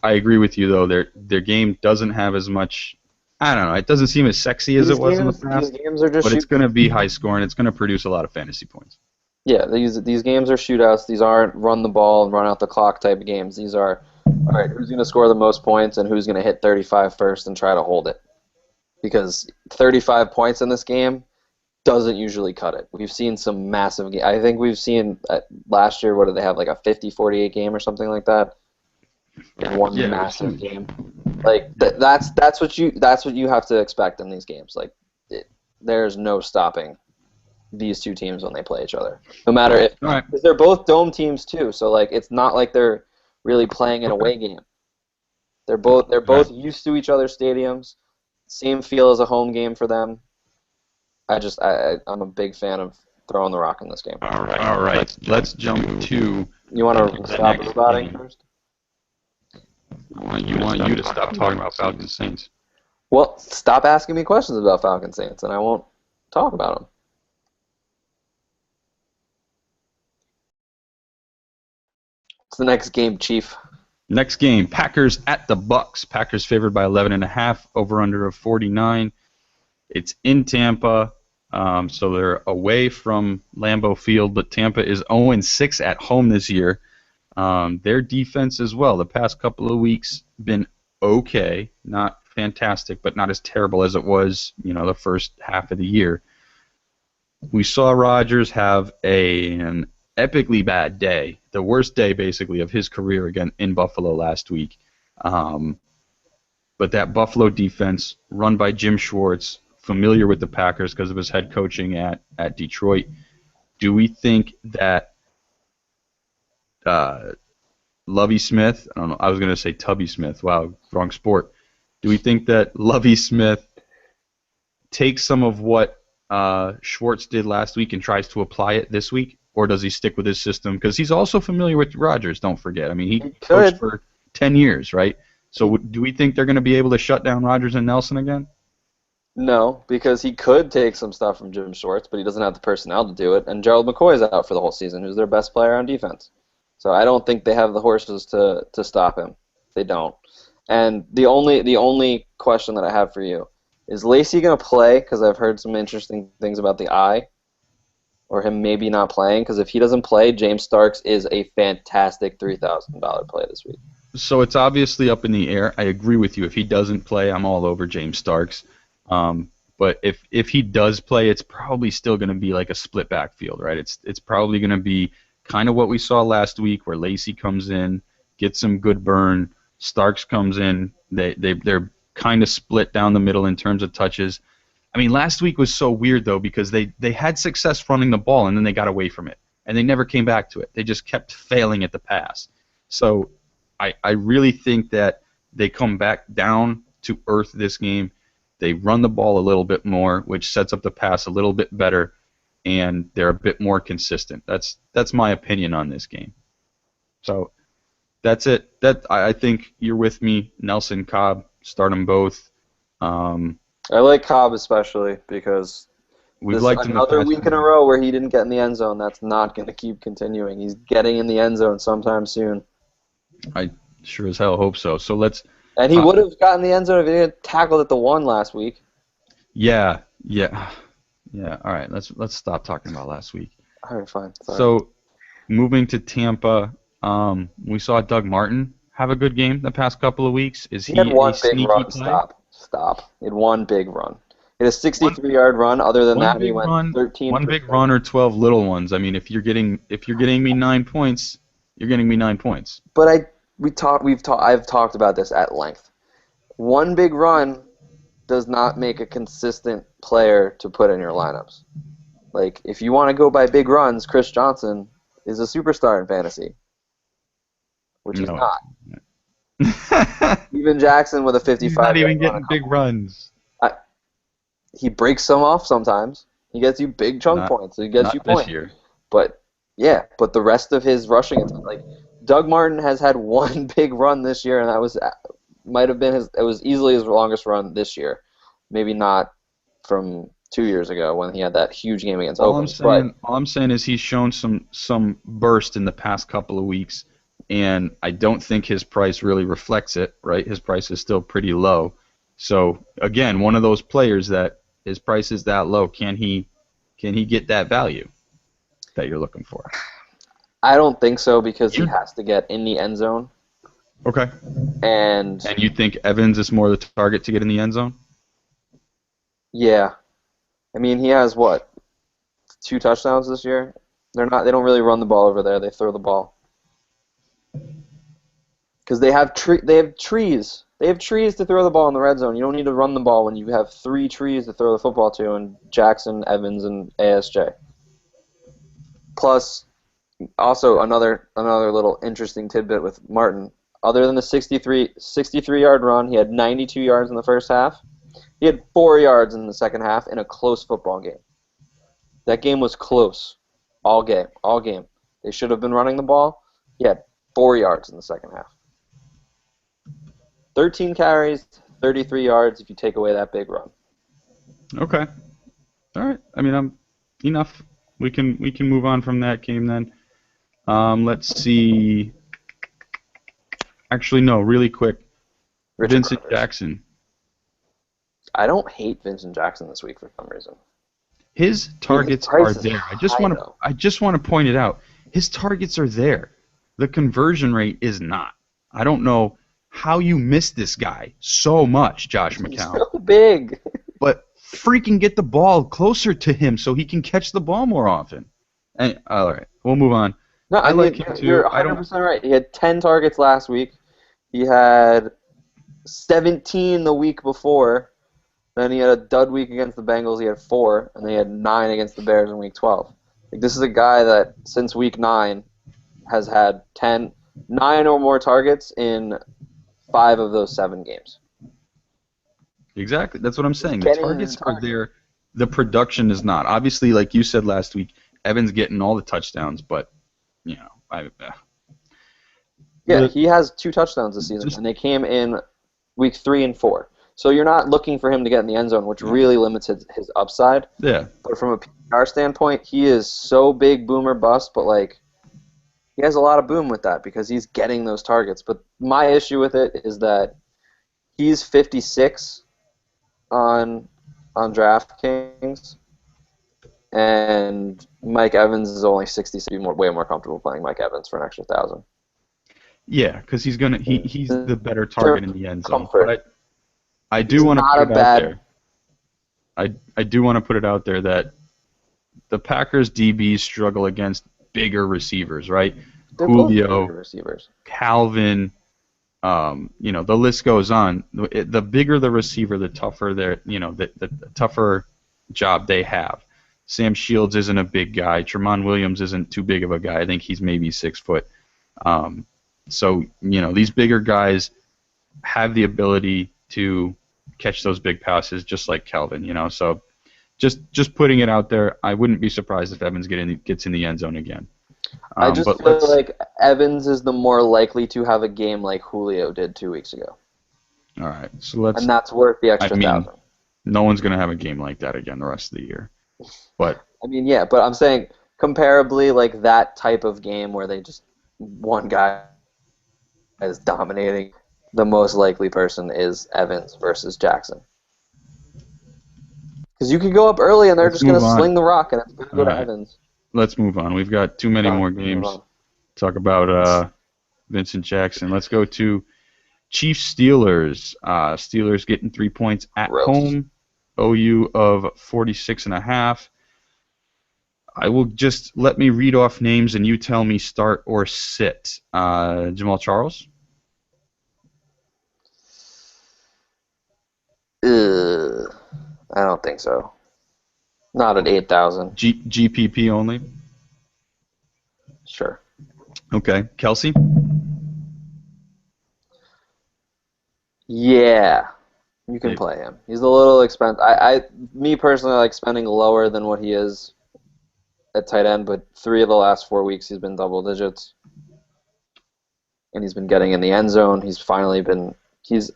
I agree with you, though. Their game doesn't have as much. I don't know. It doesn't seem as sexy as it was in the past. These games are just but it's going to be high scoring. It's going to produce a lot of fantasy points. Yeah, these games are shootouts. These aren't run the ball and run out the clock type of games. These are, all right, who's going to score the most points and who's going to hit 35 first and try to hold it. Because 35 points in this game doesn't usually cut it. We've seen some massive games. I think we've seen last year, what did they have, like a 50-48 game or something like that? One massive game. Like that's what you have to expect in these games. Like there's no stopping these two teams when they play each other. No matter if because they're both dome teams too. So like it's not like they're really playing an away game. They're both used to each other's stadiums. Same feel as a home game for them. I'm a big fan of throwing the rock in this game. All right. Let's jump to. You want to stop spotting first? I want you to stop talking about Falcons Saints. Well, stop asking me questions about Falcons Saints, and I won't talk about them. What's the next game, Chief? Next game, Packers at the Bucks. Packers favored by 11.5, over/under of 49. It's in Tampa, so they're away from Lambeau Field, but Tampa is 0-6 at home this year. Their defense as well, the past couple of weeks, been okay, not fantastic, but not as terrible as it was, the first half of the year. We saw Rodgers have an epically bad day, the worst day basically of his career again in Buffalo last week. But that Buffalo defense, run by Jim Schwartz, familiar with the Packers because of his head coaching at Detroit. Do we think that Lovie Smith, I don't know, I was going to say Tubby Smith, wow, wrong sport. Do we think that Lovie Smith takes some of what Schwartz did last week and tries to apply it this week, or does he stick with his system? Because he's also familiar with Rodgers, don't forget. I mean, he coached for 10 years, right? So do we think they're going to be able to shut down Rodgers and Nelson again? No, because he could take some stuff from Jim Schwartz, but he doesn't have the personnel to do it. And Gerald McCoy is out for the whole season, who's their best player on defense. So I don't think they have the horses to stop him. They don't. And the only question that I have for you is Lacy going to play? Because I've heard some interesting things about the eye, or him maybe not playing. Because if he doesn't play, James Starks is a fantastic $3,000 play this week. So it's obviously up in the air. I agree with you. If he doesn't play, I'm all over James Starks. But if he does play, it's probably still going to be like a split backfield, right? It's probably going to be kind of what we saw last week, where Lacy comes in, gets some good burn, Starks comes in. They're kind of split down the middle in terms of touches. I mean, last week was so weird though, because they had success running the ball and then they got away from it and they never came back to it. They just kept failing at the pass. So I really think that they come back down to earth this game. They run the ball a little bit more, which sets up the pass a little bit better, and they're a bit more consistent. That's my opinion on this game. So that's it. I think you're with me. Nelson, Cobb, start them both. I like Cobb especially because we've liked him another week in a row where he didn't get in the end zone. That's not going to keep continuing. He's getting in the end zone sometime soon. I sure as hell hope so. So let's. And he would have gotten the end zone if he didn't tackled at the 1 last week. Yeah. All right, let's stop talking about last week. All right, fine. Sorry. So, moving to Tampa, we saw Doug Martin have a good game the past couple of weeks. Is he had one a big sneaky run. play? Stop. He had one big run. He had a 63-yard run. Other than that, he went 13. One big run or 12 little ones. I mean, if you're getting me 9 points, you're getting me 9 points. But I've talked about this at length. One big run does not make a consistent player to put in your lineups. Like, if you want to go by big runs, Chris Johnson is a superstar in fantasy, which he's No. not. Even Jackson with a He's 55 not even yard run getting big runs. he breaks some off sometimes. He gets you big chunk points. He gets you Not this points. year. But yeah, but the rest of his rushing attack, like Doug Martin has had one big run this year, and that might have been it was easily his longest run this year. Maybe not from 2 years ago when he had that huge game against Oakland. All I'm saying is he's shown some burst in the past couple of weeks, and I don't think his price really reflects it. Right, his price is still pretty low. So again, one of those players that his price is that low. Can he get that value that you're looking for? I don't think so because he has to get in the end zone. Okay. And you think Evans is more the target to get in the end zone? Yeah. I mean, he has what? 2 touchdowns this year? They don't really run the ball over there. They throw the ball. Cuz they have trees. They have trees to throw the ball in the red zone. You don't need to run the ball when you have 3 trees to throw the football to, and Jackson, Evans, and ASJ. Plus, also another little interesting tidbit with Martin. Other than the 63-yard run, he had 92 yards in the first half. He had 4 yards in the second half in a close football game. That game was close all game. They should have been running the ball. He had 4 yards in the second half. 13 carries, 33 yards if you take away that big run. Okay. All right. I mean, enough. We can move on from that game then. Let's see. Actually, no. Really quick. Vincent Jackson. I don't hate Vincent Jackson this week for some reason. His targets are there. I just want to point it out. His targets are there. The conversion rate is not. I don't know how you miss this guy so much, Josh McCown. He's so big. But freaking get the ball closer to him so he can catch the ball more often. And all right, we'll move on. No, I mean, you're 100% right. He had 10 targets last week. He had 17 the week before. Then he had a dud week against the Bengals. He had 4, and then he had 9 against the Bears in week 12. Like, this is a guy that since week 9 has had 9 or more targets in 5 of those 7 games. Exactly. That's what I'm saying. The targets are there. The production is not. Obviously, like you said last week, Evans getting all the touchdowns, but, you know, Yeah, he has 2 touchdowns this season, and they came in week 3 and 4. So you're not looking for him to get in the end zone, which really limits his upside. Yeah. But from a PR standpoint, he is so big, boomer bust, but like he has a lot of boom with that because he's getting those targets. But my issue with it is that he's 56 on DraftKings, and Mike Evans is only 60, so you're way more comfortable playing Mike Evans for an extra 1,000. Yeah, because he's the better target in the end zone. But I do want to put it out there. I do want to put it out there that the Packers DBs struggle against bigger receivers, right? They're Julio, both receivers. Calvin, the list goes on. The bigger the receiver, the tougher the tougher job they have. Sam Shields isn't a big guy. Tramon Williams isn't too big of a guy. I think he's maybe 6 foot. So these bigger guys have the ability to catch those big passes, just like Calvin. So just putting it out there, I wouldn't be surprised if Evans gets in the end zone again. I just feel like Evans is the more likely to have a game like Julio did 2 weeks ago. All right, so let's. And that's worth the extra 1,000. No one's going to have a game like that again the rest of the year. But but I'm saying comparably, like that type of game where they just one guy is dominating, the most likely person is Evans versus Jackson. Because you could go up early and they're just going to sling the rock and it's going to go to Evans. Let's move on. We've got too many more games. Talk about Vincent Jackson. Let's go to Chiefs Steelers. Steelers getting 3 points at home. OU of 46.5. I will just let me read off names and you tell me start or sit. Jamal Charles. I don't think so. Not at 8,000. GPP only? Sure. Okay. Kelsey? Yeah. You can play him. He's a little expensive. Me personally, like spending lower than what he is at tight end, but 3 of the last 4 weeks he's been double digits. And he's been getting in the end zone. He's finally been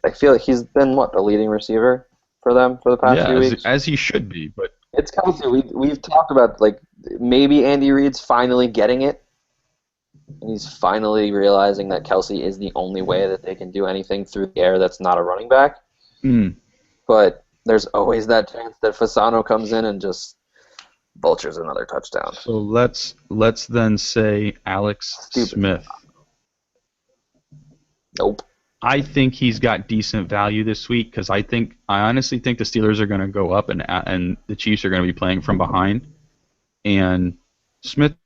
I feel like he's been the leading receiver for them for the past few weeks. As he should be, but it's Kelsey. We've talked about like maybe Andy Reid's finally getting it. And he's finally realizing that Kelsey is the only way that they can do anything through the air that's not a running back. But there's always that chance that Fasano comes in and just vultures another touchdown. So let's then say Alex Smith. Nope. I think he's got decent value this week because I honestly think the Steelers are going to go up and the Chiefs are going to be playing from behind. And Smith.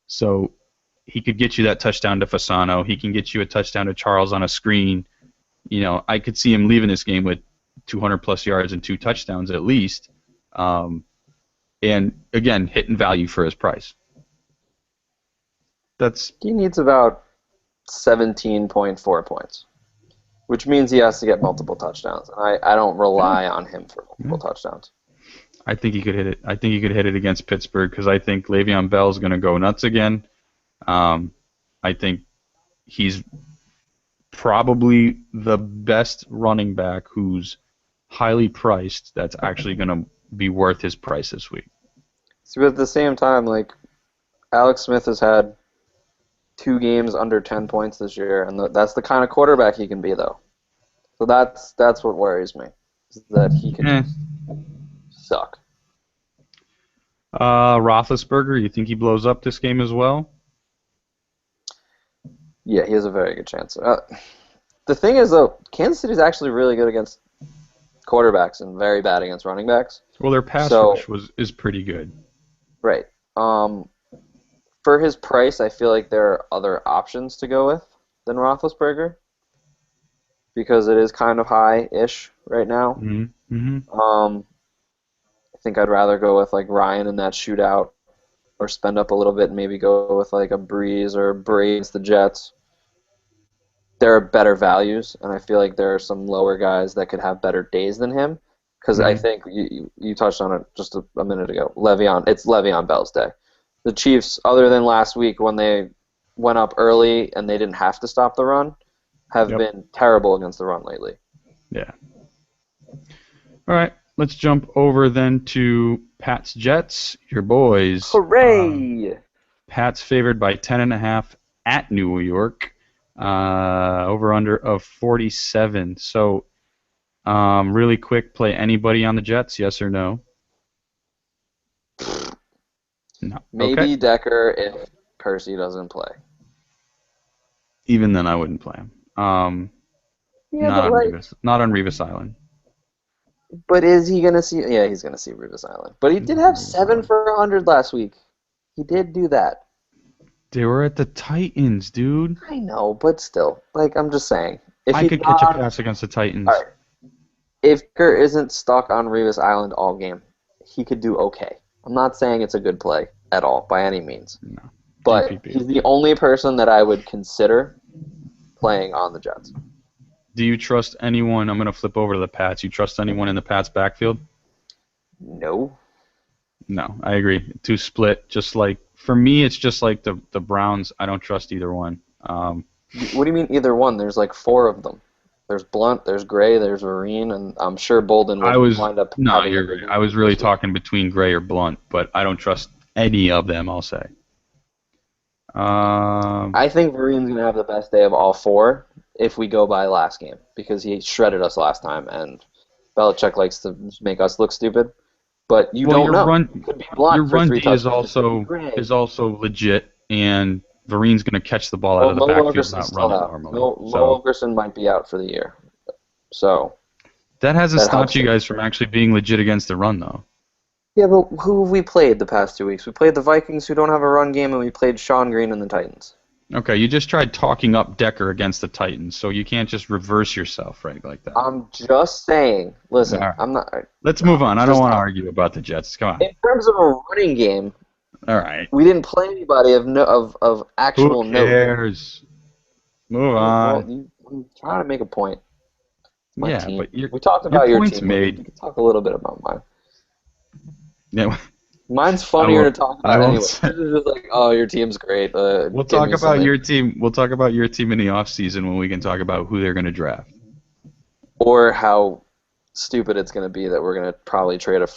So he could get you that touchdown to Fasano. He can get you a touchdown to Charles on a screen. I could see him leaving this game with 200-plus yards and 2 touchdowns at least. And, again, hitting value for his price. He needs about 17.4 points, which means he has to get multiple touchdowns. I don't rely on him for multiple touchdowns. I think he could hit it. I think he could hit it against Pittsburgh because I think Le'Veon Bell's going to go nuts again. I think he's probably the best running back who's highly priced that's actually going to be worth his price this week. So at the same time, like Alex Smith has had 2 games under 10 points this year, and that's the kind of quarterback he can be, though. So that's what worries me, is that he can just suck. Roethlisberger, you think he blows up this game as well? Yeah, he has a very good chance. The thing is, though, Kansas City's actually really good against quarterbacks and very bad against running backs. Well, their pass rush is pretty good. Right. For his price, I feel like there are other options to go with than Roethlisberger because it is kind of high-ish right now. I think I'd rather go with like Ryan in that shootout or spend up a little bit and maybe go with like a Breeze or Braves, the Jets. There are better values, and I feel like there are some lower guys that could have better days than him because I think you touched on it just a minute ago. It's Le'Veon Bell's day. The Chiefs, other than last week when they went up early and they didn't have to stop the run, have been terrible against the run lately. Yeah. All right, let's jump over then to Pat's Jets, your boys. Hooray! Pat's favored by 10.5 at New York. Over-under of 47. So, really quick, play anybody on the Jets, yes or no? No. Maybe okay. Decker if Percy doesn't play. Even then, I wouldn't play him. Not on Revis Island. But is he going to see... Yeah, he's going to see Revis Island. But he did have 7 for 100 last week. He did do that. They were at the Titans, dude. I know, but still. Like, I'm just saying. If I could catch a pass against the Titans. All right. If Decker isn't stuck on Revis Island all game, he could do okay. I'm not saying it's a good play at all, by any means. No. But GPP. he's the only person that I would consider playing on the Jets. Do you trust anyone? I'm going to flip over to the Pats. You trust anyone in the Pats backfield? No. No, I agree. 2 split. Just like, for me, it's just like the Browns. I don't trust either one. What do you mean either one? There's like 4 of them. There's Blunt, there's Gray, there's Vereen, and I'm sure Bolden will wind up... No, you're right. I was really talking between Gray or Blunt, but I don't trust any of them, I'll say. I think Vereen's going to have the best day of all 4 if we go by last game, because he shredded us last time, and Belichick likes to make us look stupid. But you don't know. Your run D is also legit, and Vereen's going to catch the ball out of the backfield, not run it normally. Mo Ogerson might be out for the year. So that hasn't stopped you guys from actually being legit against the run, though. Yeah, but who have we played the past 2 weeks? We played the Vikings, who don't have a run game, and we played Sean Green and the Titans. Okay, you just tried talking up Decker against the Titans, so you can't just reverse yourself, right, like that. I'm just saying. All Listen, right. I'm not. Let's move on. I don't Just want to argue about the Jets. Come on. in terms of a running game, All right. we didn't play anybody of Who actual note. cares? Move Well, on. I'm trying to make a point. It's my Yeah, team. but your We talked your about your point's team. We made. can talk a little bit about mine. Yeah, Mine's I funnier to won't. talk I about won't anyway. say. This is just like, oh, your team's great. We'll Give talk me about something. your team. We'll talk about your team in the offseason when we can talk about who they're going to draft. Or how stupid it's going to be that we're going to probably trade a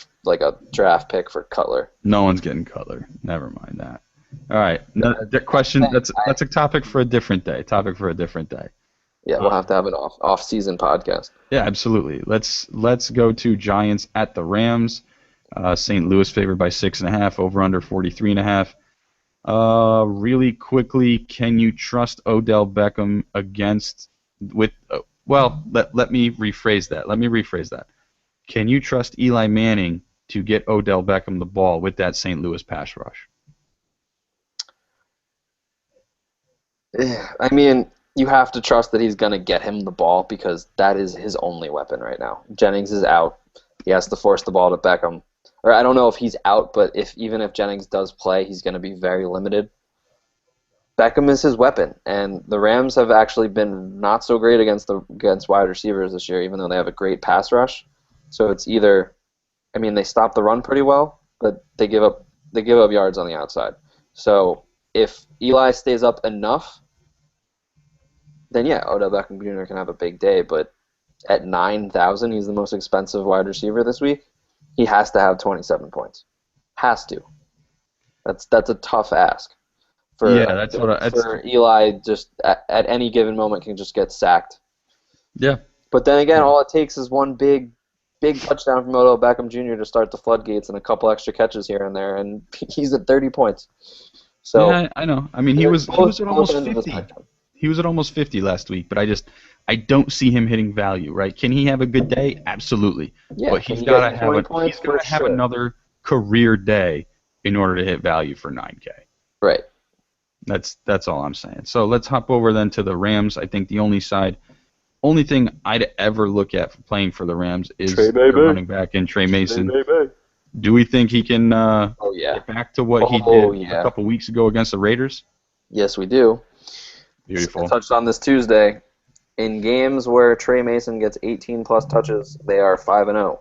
draft pick for Cutler. No one's getting Cutler. Never mind that. All right. No, the question. That's a topic for a different day. Topic for a different day. Yeah, we'll have to have an off-season podcast. Yeah, absolutely. Let's go to Giants at the Rams. St. Louis favored by 6.5. Over under 43.5. Really quickly, can you trust Odell Beckham against with? Well, let me rephrase that. Can you trust Eli Manning to get Odell Beckham the ball with that St. Louis pass rush? I mean, you have to trust that he's going to get him the ball because that is his only weapon right now. Jennings is out. He has to force the ball to Beckham. Or I don't know if he's out, but even if Jennings does play, he's going to be very limited. Beckham is his weapon, and the Rams have actually been not so great against wide receivers this year, even though they have a great pass rush. So it's either, I mean, they stop the run pretty well, but they give up yards on the outside. So if Eli stays up enough, then yeah, Odell Beckham Jr. can have a big day. But at 9,000, he's the most expensive wide receiver this week. He has to have 27 points. Has to. That's a tough ask. For Eli, just at any given moment can just get sacked. Yeah. But then again, all it takes is one big touchdown from Odell Beckham Jr. to start the floodgates and a couple extra catches here and there, and he's at 30 points. So yeah, I know. I mean, he was at almost 50. He was at almost 50 last week, but I don't see him hitting value, right? Can he have a good day? Absolutely. Yeah, but he's got to have another career day in order to hit value for 9K. Right. That's all I'm saying. So let's hop over then to the Rams. I think the only thing I'd ever look at for playing for the Rams is the running back in Trey Mason. Do we think he can get back to what he did a couple weeks ago against the Raiders? Yes, we do. Beautiful. I touched on this Tuesday. In games where Trey Mason gets 18-plus touches, they are 5-0.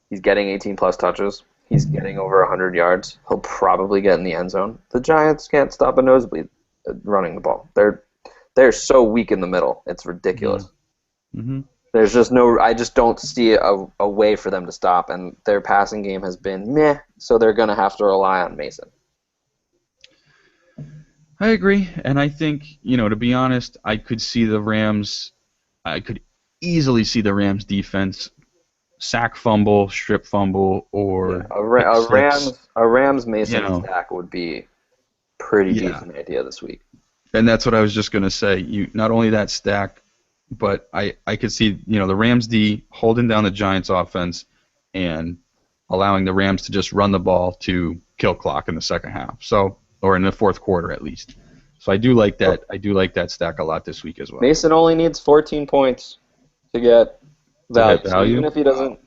He's getting 18-plus touches. He's getting over 100 yards. He'll probably get in the end zone. The Giants can't stop a nosebleed running the ball. They're so weak in the middle. It's ridiculous. Mm-hmm. There's just I just don't see a way for them to stop, and their passing game has been meh, so they're going to have to rely on Mason. I agree, and I think, to be honest, I could easily see the Rams defense sack fumble, strip fumble, or a Rams Mason stack would be pretty decent idea this week. And that's what I was just going to say. Not only that stack, but I could see the Rams D holding down the Giants offense and allowing the Rams to just run the ball to kill clock in the second half. Or in the fourth quarter at least. So I do like that. I do like that stack a lot this week as well. Mason only needs 14 points to get value. So even if he doesn't,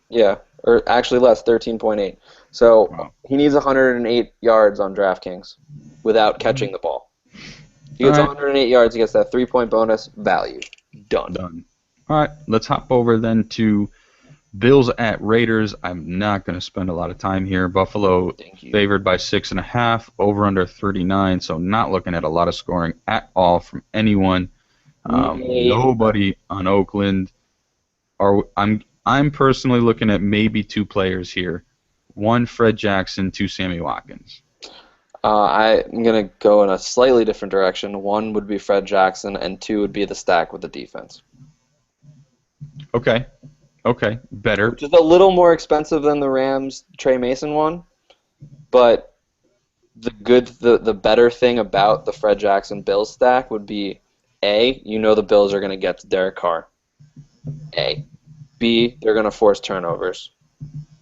or actually less, 13.8. So he needs 108 yards on DraftKings without catching the ball. If he gets 108 yards, he gets that 3-point bonus. Value. Done. All right, let's hop over then to Bills at Raiders. I'm not going to spend a lot of time here. Buffalo favored by 6.5, over under 39. So not looking at a lot of scoring at all from anyone. Nobody on Oakland. I'm personally looking at maybe two players here. One, Fred Jackson. Two, Sammy Watkins. I'm going to go in a slightly different direction. One would be Fred Jackson, and two would be the stack with the defense. Okay, better. Which is a little more expensive than the Rams Trey Mason one, but the better thing about the Fred Jackson Bills stack would be A, the Bills are going to get to Derek Carr. A. B, they're going to force turnovers.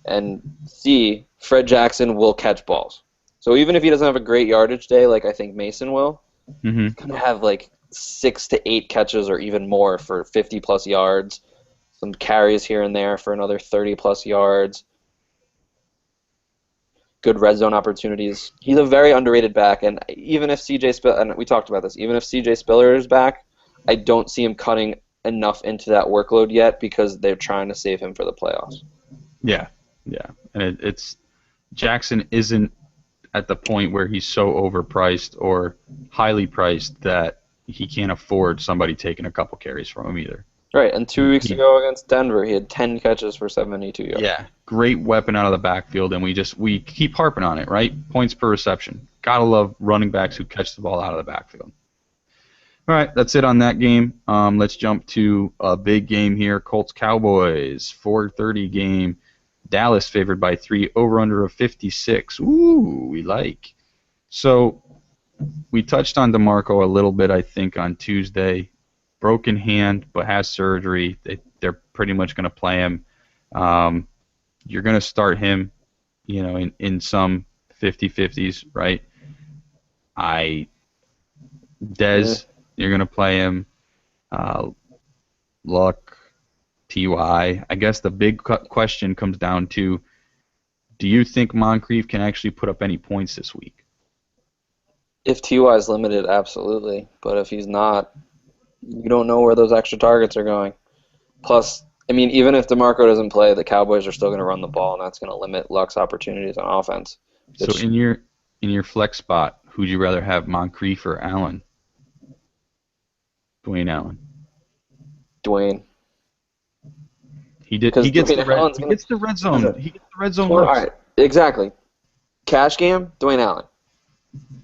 And C, Fred Jackson will catch balls. So even if he doesn't have a great yardage day like I think Mason will, Mm-hmm. He's going to have like 6 to 8 catches or even more for 50-plus yards. Some carries here and there for another 30-plus yards. Good red zone opportunities. He's a very underrated back, and even if CJ Spiller, and we talked about this, even if CJ Spiller is back, I don't see him cutting enough into that workload yet because they're trying to save him for the playoffs. Yeah, and it's Jackson isn't at the point where he's so overpriced or highly priced that he can't afford somebody taking a couple carries from him either. Right, and 2 weeks ago against Denver, he had 10 catches for 72 yards. Yeah, great weapon out of the backfield, and we keep harping on it, right? Points per reception. Gotta love running backs who catch the ball out of the backfield. All right, that's it on that game. Let's jump to a big game here. Colts-Cowboys, 4:30 game. Dallas favored by 3, over-under of 56. Ooh, we like. So we touched on DeMarco a little bit, I think, on Tuesday. Broken hand, but has surgery. They're pretty much going to play him. You're going to start him, in some 50-50s, right? Dez, you're going to play him. Luck, Ty. I guess the big question comes down to, do you think Moncrief can actually put up any points this week? If Ty is limited, absolutely. But if he's not, you don't know where those extra targets are going. Plus, I mean, even if DeMarco doesn't play, the Cowboys are still going to run the ball, and that's going to limit Luck's opportunities on offense. So in your flex spot, who'd you rather have, Moncrief or Allen? Dwayne Allen. Dwayne. He gets the red zone. He gets the red zone. All right, exactly. Cash game, Dwayne Allen.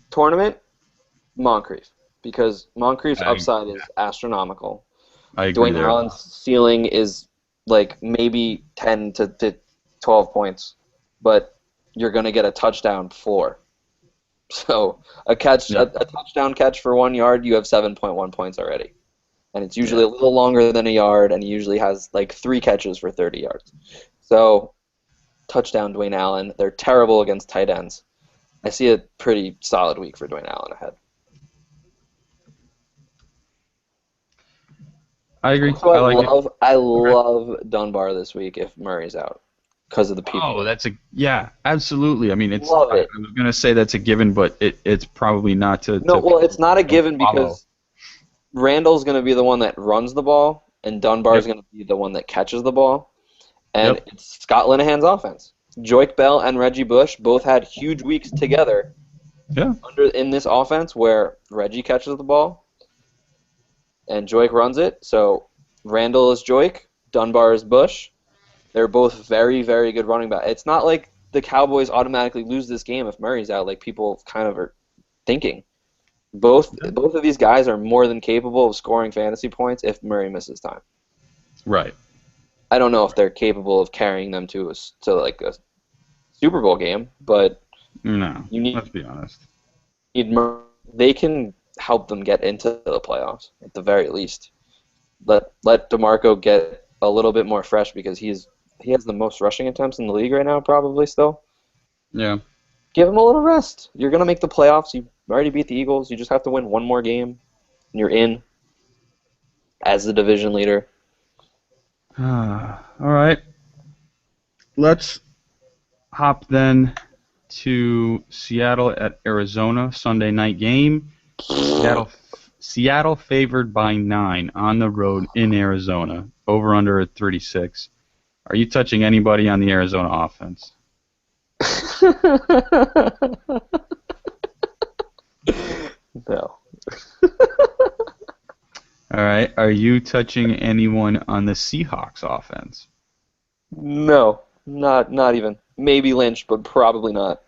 Tournament, Moncrief. Because Moncrief's upside is astronomical. I agree. Dwayne Allen's ceiling is like maybe 10 to 12 points, but you're going to get a touchdown floor. So a touchdown catch for 1 yard, you have 7.1 points already. And it's usually a little longer than a yard, and he usually has like 3 catches for 30 yards. So touchdown Dwayne Allen. They're terrible against tight ends. I see a pretty solid week for Dwayne Allen ahead. I agree. Also, I love Dunbar this week if Murray's out because of the people. Oh, absolutely. I mean, I was going to say that's a given, but it's probably not to. It's not a given because Randall's going to be the one that runs the ball, and Dunbar's going to be the one that catches the ball, and it's Scott Linehan's offense. Joik Bell and Reggie Bush both had huge weeks together. Yeah. In this offense where Reggie catches the ball and Joik runs it. So Randall is Joik, Dunbar is Bush. They're both very, very good running backs. It's not like the Cowboys automatically lose this game if Murray's out, like people kind of are thinking. Both of these guys are more than capable of scoring fantasy points if Murray misses time. Right. I don't know if they're capable of carrying them to like a Super Bowl game, but let's be honest. They can help them get into the playoffs at the very least. Let DeMarco get a little bit more fresh because he has the most rushing attempts in the league right now, probably still. Yeah. Give him a little rest. You're gonna make the playoffs. You already beat the Eagles. You just have to win one more game, and you're in as the division leader. All right. Let's hop then to Seattle at Arizona, Sunday night game. Seattle favored by 9 on the road in Arizona, over under at 36. Are you touching anybody on the Arizona offense? No. All right. Are you touching anyone on the Seahawks offense? No, not even. Maybe Lynch, but probably not.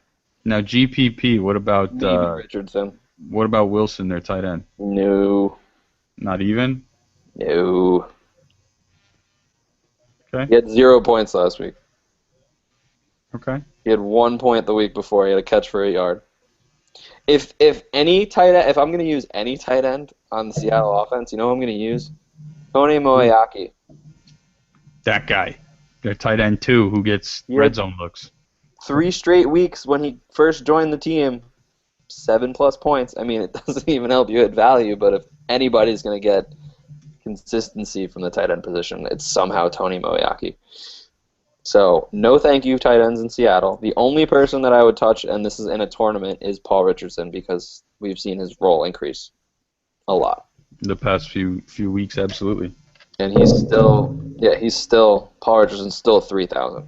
Now GPP. What about Maybe Richardson? What about Wilson, their tight end? No. Not even? No. Okay. He had 0 points last week. Okay. He had 1 point the week before. He had a catch for 8 yards. If any tight end, if I'm going to use any tight end on the Seattle offense, you know who I'm going to use? Tony Moeaki. That guy. Their tight end too, who gets red zone looks. 3 straight weeks when he first joined the team, 7+ points, I mean, it doesn't even help you at value, but if anybody's going to get consistency from the tight end position, it's somehow Tony Moeaki. So, no thank you, tight ends in Seattle. The only person that I would touch, and this is in a tournament, is Paul Richardson, because we've seen his role increase a lot. The past few weeks, absolutely. And Paul Richardson's still 3,000.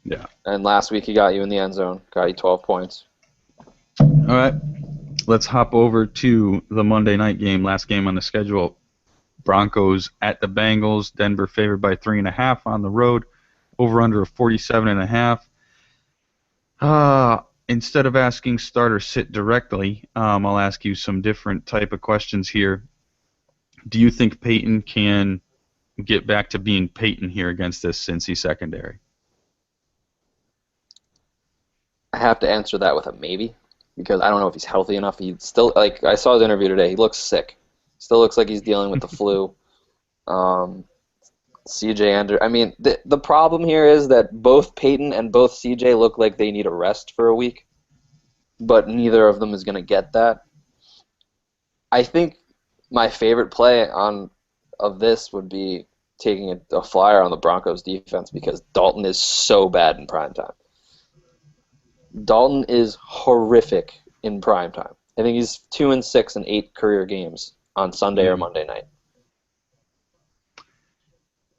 Yeah. And last week he got you in the end zone, got you 12 points. All right. Let's hop over to the Monday night game, last game on the schedule. Broncos at the Bengals. Denver favored by 3.5 on the road. Over under of 47.5. Instead of asking start or sit directly, I'll ask you some different type of questions here. Do you think Peyton can get back to being Peyton here against this Cincy secondary? I have to answer that with a maybe, because I don't know if he's healthy enough. He still, like, I saw his interview today. He looks sick. Still looks like he's dealing with the flu. CJ Anderson. I mean, the problem here is that both Peyton and both CJ look like they need a rest for a week, but neither of them is going to get that. I think my favorite play of this would be taking a flyer on the Broncos defense, because Dalton is so bad in primetime. Dalton is horrific in primetime. I think he's 2-6 in 8 career games on Sunday or Monday night.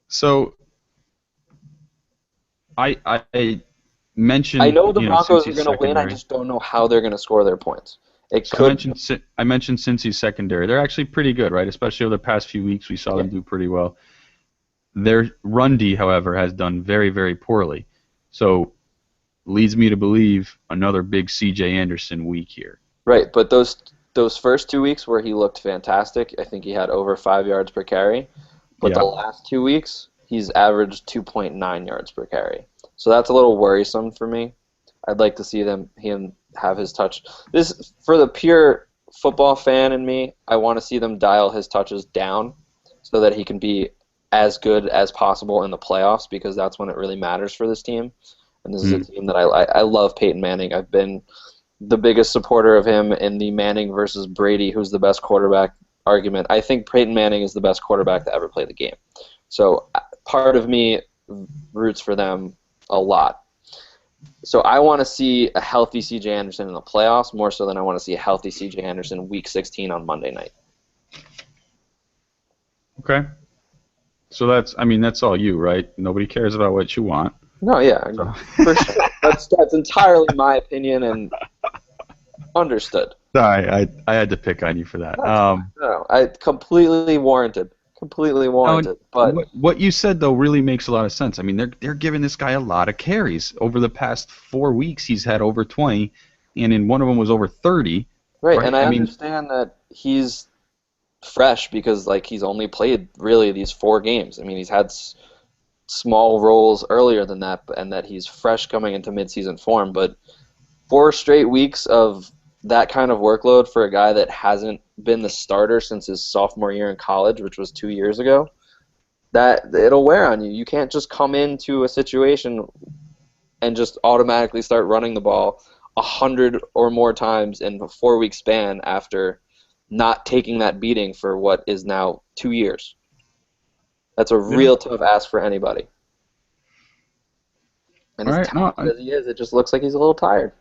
So, I mentioned. I know the Broncos Cincy's are going to win. I just don't know how they're going to score their points. I mentioned Cincy's secondary. They're actually pretty good, right? Especially over the past few weeks, we saw them do pretty well. Their run D, however, has done very, very poorly. So, leads me to believe another big C.J. Anderson week here. Right, but those first 2 weeks where he looked fantastic, I think he had over 5 yards per carry. But the last 2 weeks, he's averaged 2.9 yards per carry. So that's a little worrisome for me. I'd like to see him have his touch. This, for the pure football fan in me, I want to see them dial his touches down so that he can be as good as possible in the playoffs, because that's when it really matters for this team. And this is a team that I love Peyton Manning. I've been the biggest supporter of him in the Manning versus Brady, who's the best quarterback argument. I think Peyton Manning is the best quarterback to ever play the game. So part of me roots for them a lot. So I want to see a healthy C.J. Anderson in the playoffs more so than I want to see a healthy C.J. Anderson Week 16 on Monday night. Okay. So that's all you, right? Nobody cares about what you want. No, yeah, for sure. That's entirely my opinion and understood. Sorry, I had to pick on you for that. No, I completely warranted. But what you said though really makes a lot of sense. I mean, they're giving this guy a lot of carries over the past 4 weeks. He's had over 20, and in one of them was over 30. Right, and I understand that he's fresh because he's only played really these 4 games. I mean, he's had small roles earlier than that, and that he's fresh coming into midseason form. But 4 straight weeks of that kind of workload for a guy that hasn't been the starter since his sophomore year in college, which was 2 years ago, that it'll wear on you. You can't just come into a situation and just automatically start running the ball 100 or more times in a 4-week span after not taking that beating for what is now 2 years. That's a real tough ask for anybody. And as talented as he is, it just looks like he's a little tired.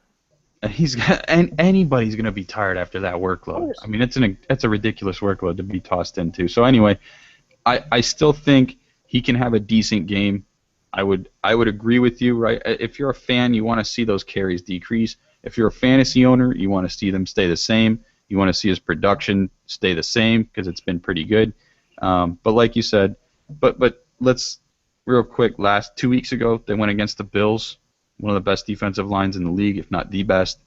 And anybody's going to be tired after that workload. I mean, it's a ridiculous workload to be tossed into. So anyway, I still think he can have a decent game. I would agree with you, right? If you're a fan, you want to see those carries decrease. If you're a fantasy owner, you want to see them stay the same. You want to see his production stay the same because it's been pretty good. But like you said, but let's real quick. 2 weeks ago, they went against the Bills, one of the best defensive lines in the league, if not the best.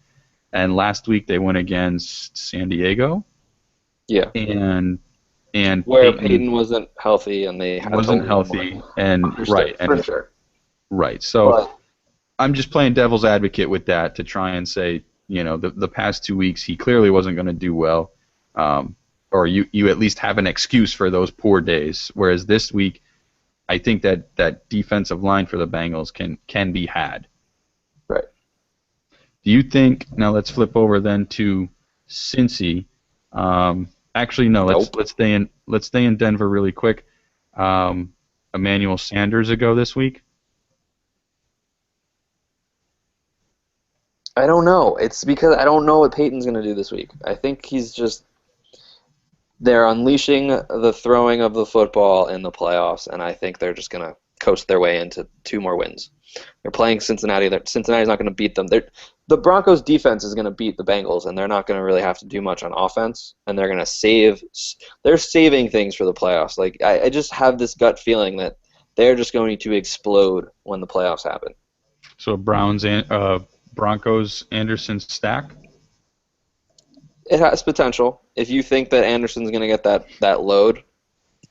And last week they went against San Diego. Yeah. And where Peyton wasn't healthy, and they had wasn't healthy, and for sure. Right. So I'm just playing devil's advocate with that to try and say, the past 2 weeks he clearly wasn't going to do well, or you at least have an excuse for those poor days. Whereas this week, I think that defensive line for the Bengals can be had. Right. Do you think, now let's flip over then to Cincy. Actually, no, Nope. let's stay in Denver really quick. Emmanuel Sanders a go this week? I don't know. It's because I don't know what Peyton's going to do this week. I think they're unleashing the throwing of the football in the playoffs, and I think they're just going to coast their way into 2 more wins. They're playing Cincinnati. Cincinnati's not going to beat them. The Broncos' defense is going to beat the Bengals, and they're not going to really have to do much on offense, and they're going to they're saving things for the playoffs. Like I just have this gut feeling that they're just going to explode when the playoffs happen. So Broncos Anderson stack? It has potential. If you think that Anderson's going to get that load,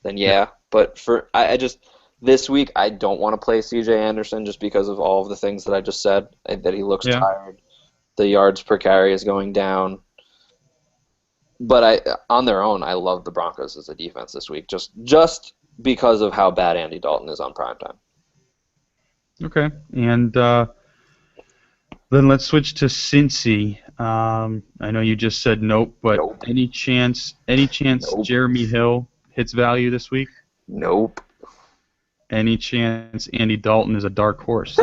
then yeah. But I just this week I don't want to play C.J. Anderson just because of all of the things that I just said. That he looks tired, the yards per carry is going down. But on their own, I love the Broncos as a defense this week, just because of how bad Andy Dalton is on primetime. Okay, and then let's switch to Cincy. I know you just said nope, but any chance Nope. Jeremy Hill hits value this week? Nope. Any chance Andy Dalton is a dark horse?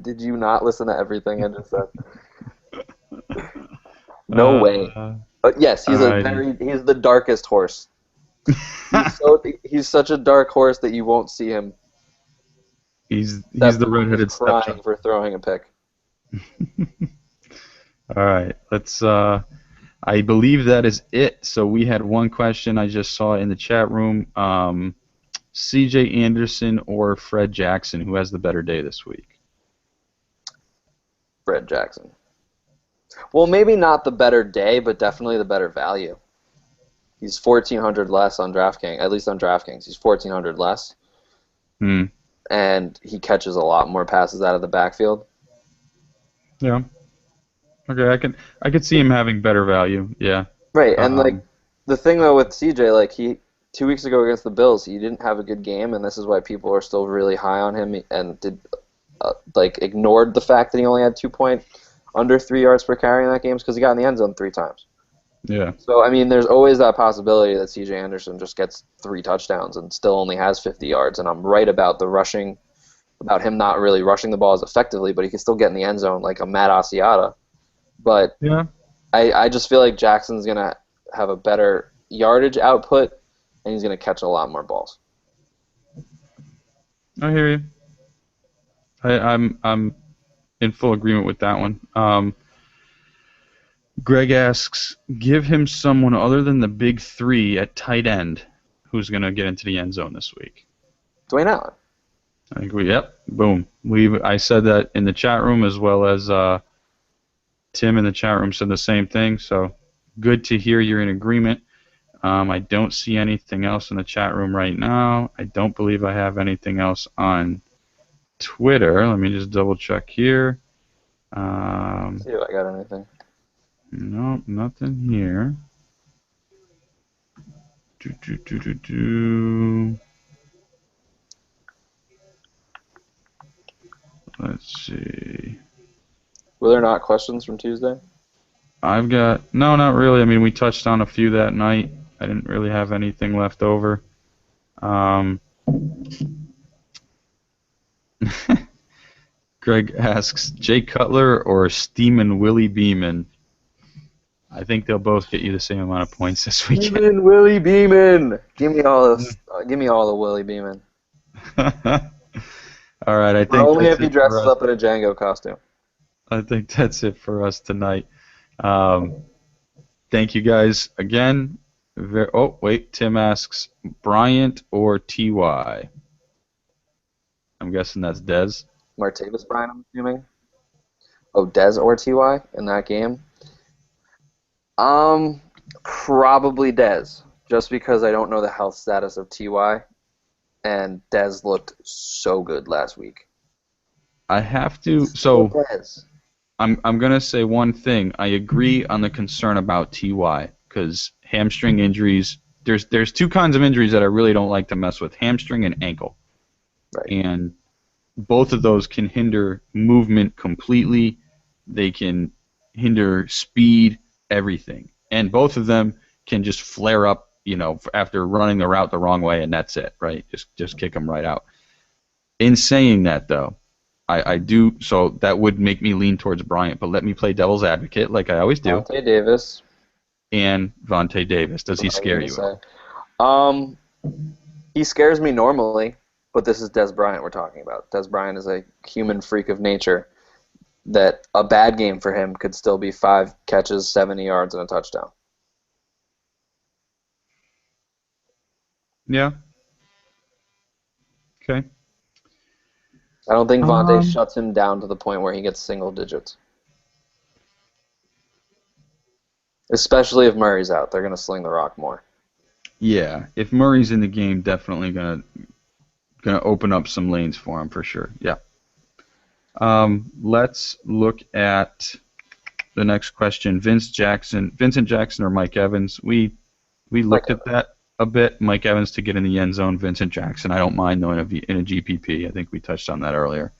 Did you not listen to everything I just said? No way. But yes, he's he's the darkest horse. He's such a dark horse that you won't see him. He's the redheaded crying stepchild for throwing a pick. All right, let's. I believe that is it. So we had one question I just saw in the chat room. C.J. Anderson or Fred Jackson, who has the better day this week? Fred Jackson. Well, maybe not the better day, but definitely the better value. He's 1,400 less on DraftKings, at least on DraftKings. He's 1,400 less. And he catches a lot more passes out of the backfield. Yeah. Okay, I could see him having better value. Yeah. Right, and the thing though with CJ, he 2 weeks ago against the Bills, he didn't have a good game, and this is why people are still really high on him and ignored the fact that he only had under 3 yards per carry in that game because he got in the end zone 3 times. Yeah. So, I mean, there's always that possibility that C.J. Anderson just gets 3 touchdowns and still only has 50 yards, and I'm right about about him not really rushing the ball as effectively, but he can still get in the end zone like a Matt Asiata. But yeah. I just feel like Jackson's going to have a better yardage output, and he's going to catch a lot more balls. I hear you. I'm in full agreement with that one. Greg asks, give him someone other than the big 3 at tight end who's going to get into the end zone this week. Dwayne Allen. I think boom. I said that in the chat room as well as Tim in the chat room said the same thing. So good to hear you're in agreement. I don't see anything else in the chat room right now. I don't believe I have anything else on Twitter. Let me just double check here. See if I got anything. No, nothing here. Let's see. Were there not questions from Tuesday? No, not really. I mean, we touched on a few that night. I didn't really have anything left over. Greg asks, Jay Cutler or Steamin' Willie Beeman? I think they'll both get you the same amount of points this weekend. Beeman, Willie Beeman. Give me all the Willie Beeman. All right, I think only if he dresses up in a Django costume. I think that's it for us tonight. Thank you guys again. Tim asks, Bryant or T.Y.? I'm guessing that's Dez. Martavis Bryant, I'm assuming. Oh, Dez or T.Y. in that game? Probably Dez, just because I don't know the health status of T.Y. And Dez looked so good last week. I have to. So I'm gonna say one thing. I agree on the concern about T.Y. because hamstring injuries. There's 2 kinds of injuries that I really don't like to mess with: hamstring and ankle. Right. And both of those can hinder movement completely. They can hinder speed, everything. And both of them can just flare up, after running the route the wrong way, and that's it, right? Just kick them right out. In saying that, though, I do, so that would make me lean towards Bryant, but let me play devil's advocate like I always do. Vontae Davis. And Vontae Davis. Does he scare you? He scares me normally, but this is Des Bryant we're talking about. Des Bryant is a human freak of nature that a bad game for him could still be 5 catches, 70 yards, and a touchdown. Yeah. Okay. I don't think Vontae shuts him down to the point where he gets single digits. Especially if Murray's out. They're going to sling the rock more. Yeah. If Murray's in the game, definitely gonna open up some lanes for him for sure. Yeah. Let's look at the next question. Vincent Jackson or Mike Evans? We looked at that a bit. Mike Evans to get in the end zone. Vincent Jackson, I don't mind though in a GPP. I think we touched on that earlier.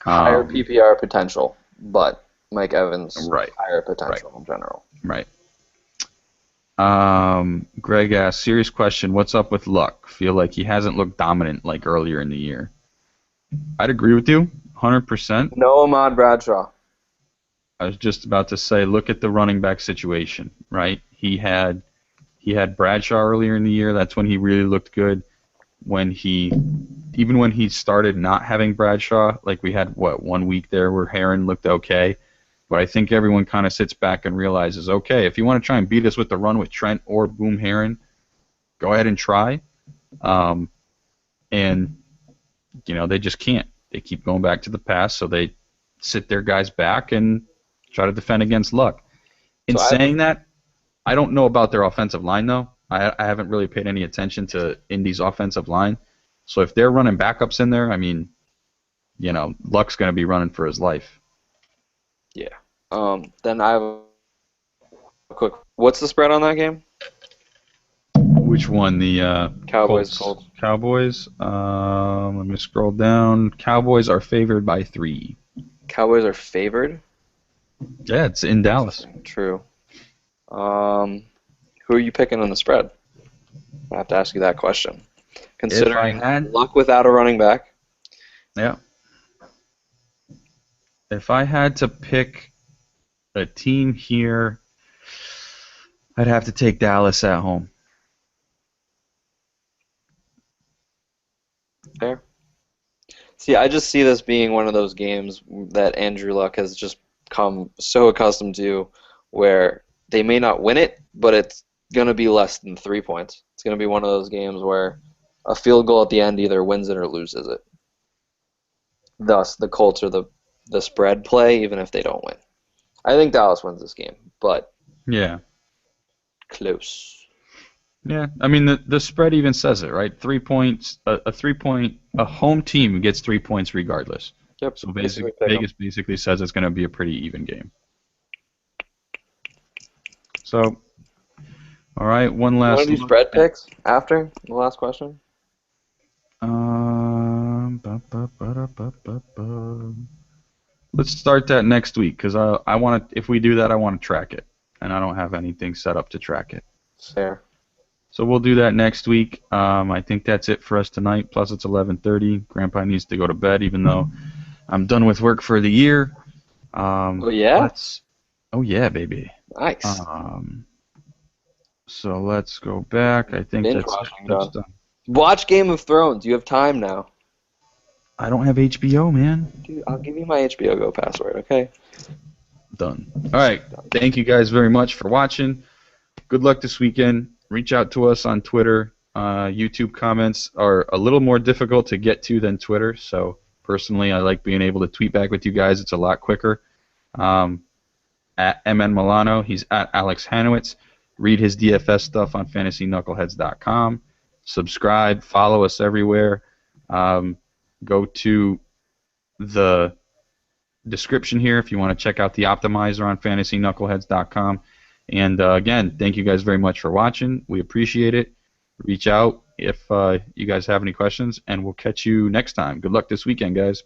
Higher PPR potential, but Mike Evans higher potential in general. Right. Greg asks, serious question, what's up with Luck? Feel like he hasn't looked dominant like earlier in the year. I'd agree with you, 100%. No Ahmad Bradshaw. I was just about to say, look at the running back situation, right? He had Bradshaw earlier in the year. That's when he really looked good. Even when he started not having Bradshaw, like we had, 1 week there where Herron looked okay. But I think everyone kind of sits back and realizes, okay, if you want to try and beat us with the run with Trent or Boom Herron, go ahead and try. And, they just can't. They keep going back to the pass, so they sit their guys back and try to defend against Luck. Saying that, I don't know about their offensive line, though. I haven't really paid any attention to Indy's offensive line. So if they're running backups in there, I mean, Luck's going to be running for his life. Yeah. Then I have a quick. What's the spread on that game? Which one? The Cowboys. Colts. Cowboys. Let me scroll down. Cowboys are favored by 3. Cowboys are favored? Yeah, it's in Dallas. True. Who are you picking on the spread? I have to ask you that question. Considering Luck without a running back. Yeah. If I had to pick a team here, I'd have to take Dallas at home. Fair. See, I just see this being one of those games that Andrew Luck has just come so accustomed to where they may not win it, but it's going to be less than 3 points. It's going to be one of those games where a field goal at the end either wins it or loses it. Thus, the Colts are the spread play, even if they don't win. I think Dallas wins this game, but yeah, close. Yeah, I mean the spread even says it, right? 3 points, a home team gets 3 points regardless. Yep. So Vegas basically says it's going to be a pretty even game. So, all right, one last. Want to do spread picks after the last question? Let's start that next week because I want to. If we do that, I want to track it, and I don't have anything set up to track it. Fair. So we'll do that next week. I think that's it for us tonight. Plus, it's 11:30. Grandpa needs to go to bed, even though I'm done with work for the year. Oh yeah. Oh yeah, baby. Nice. So let's go back. I think that's done. Watch Game of Thrones. You have time now. I don't have HBO, man. Dude, I'll give you my HBO Go password, okay? Done. All right. Thank you guys very much for watching. Good luck this weekend. Reach out to us on Twitter. YouTube comments are a little more difficult to get to than Twitter, so personally I like being able to tweet back with you guys. It's a lot quicker. At MN Milano, he's at Alex Hanowitz. Read his DFS stuff on fantasyknuckleheads.com. Subscribe. Follow us everywhere. Go to the description here if you want to check out the optimizer on fantasyknuckleheads.com. And again, thank you guys very much for watching. We appreciate it. Reach out if you guys have any questions, and we'll catch you next time. Good luck this weekend, guys.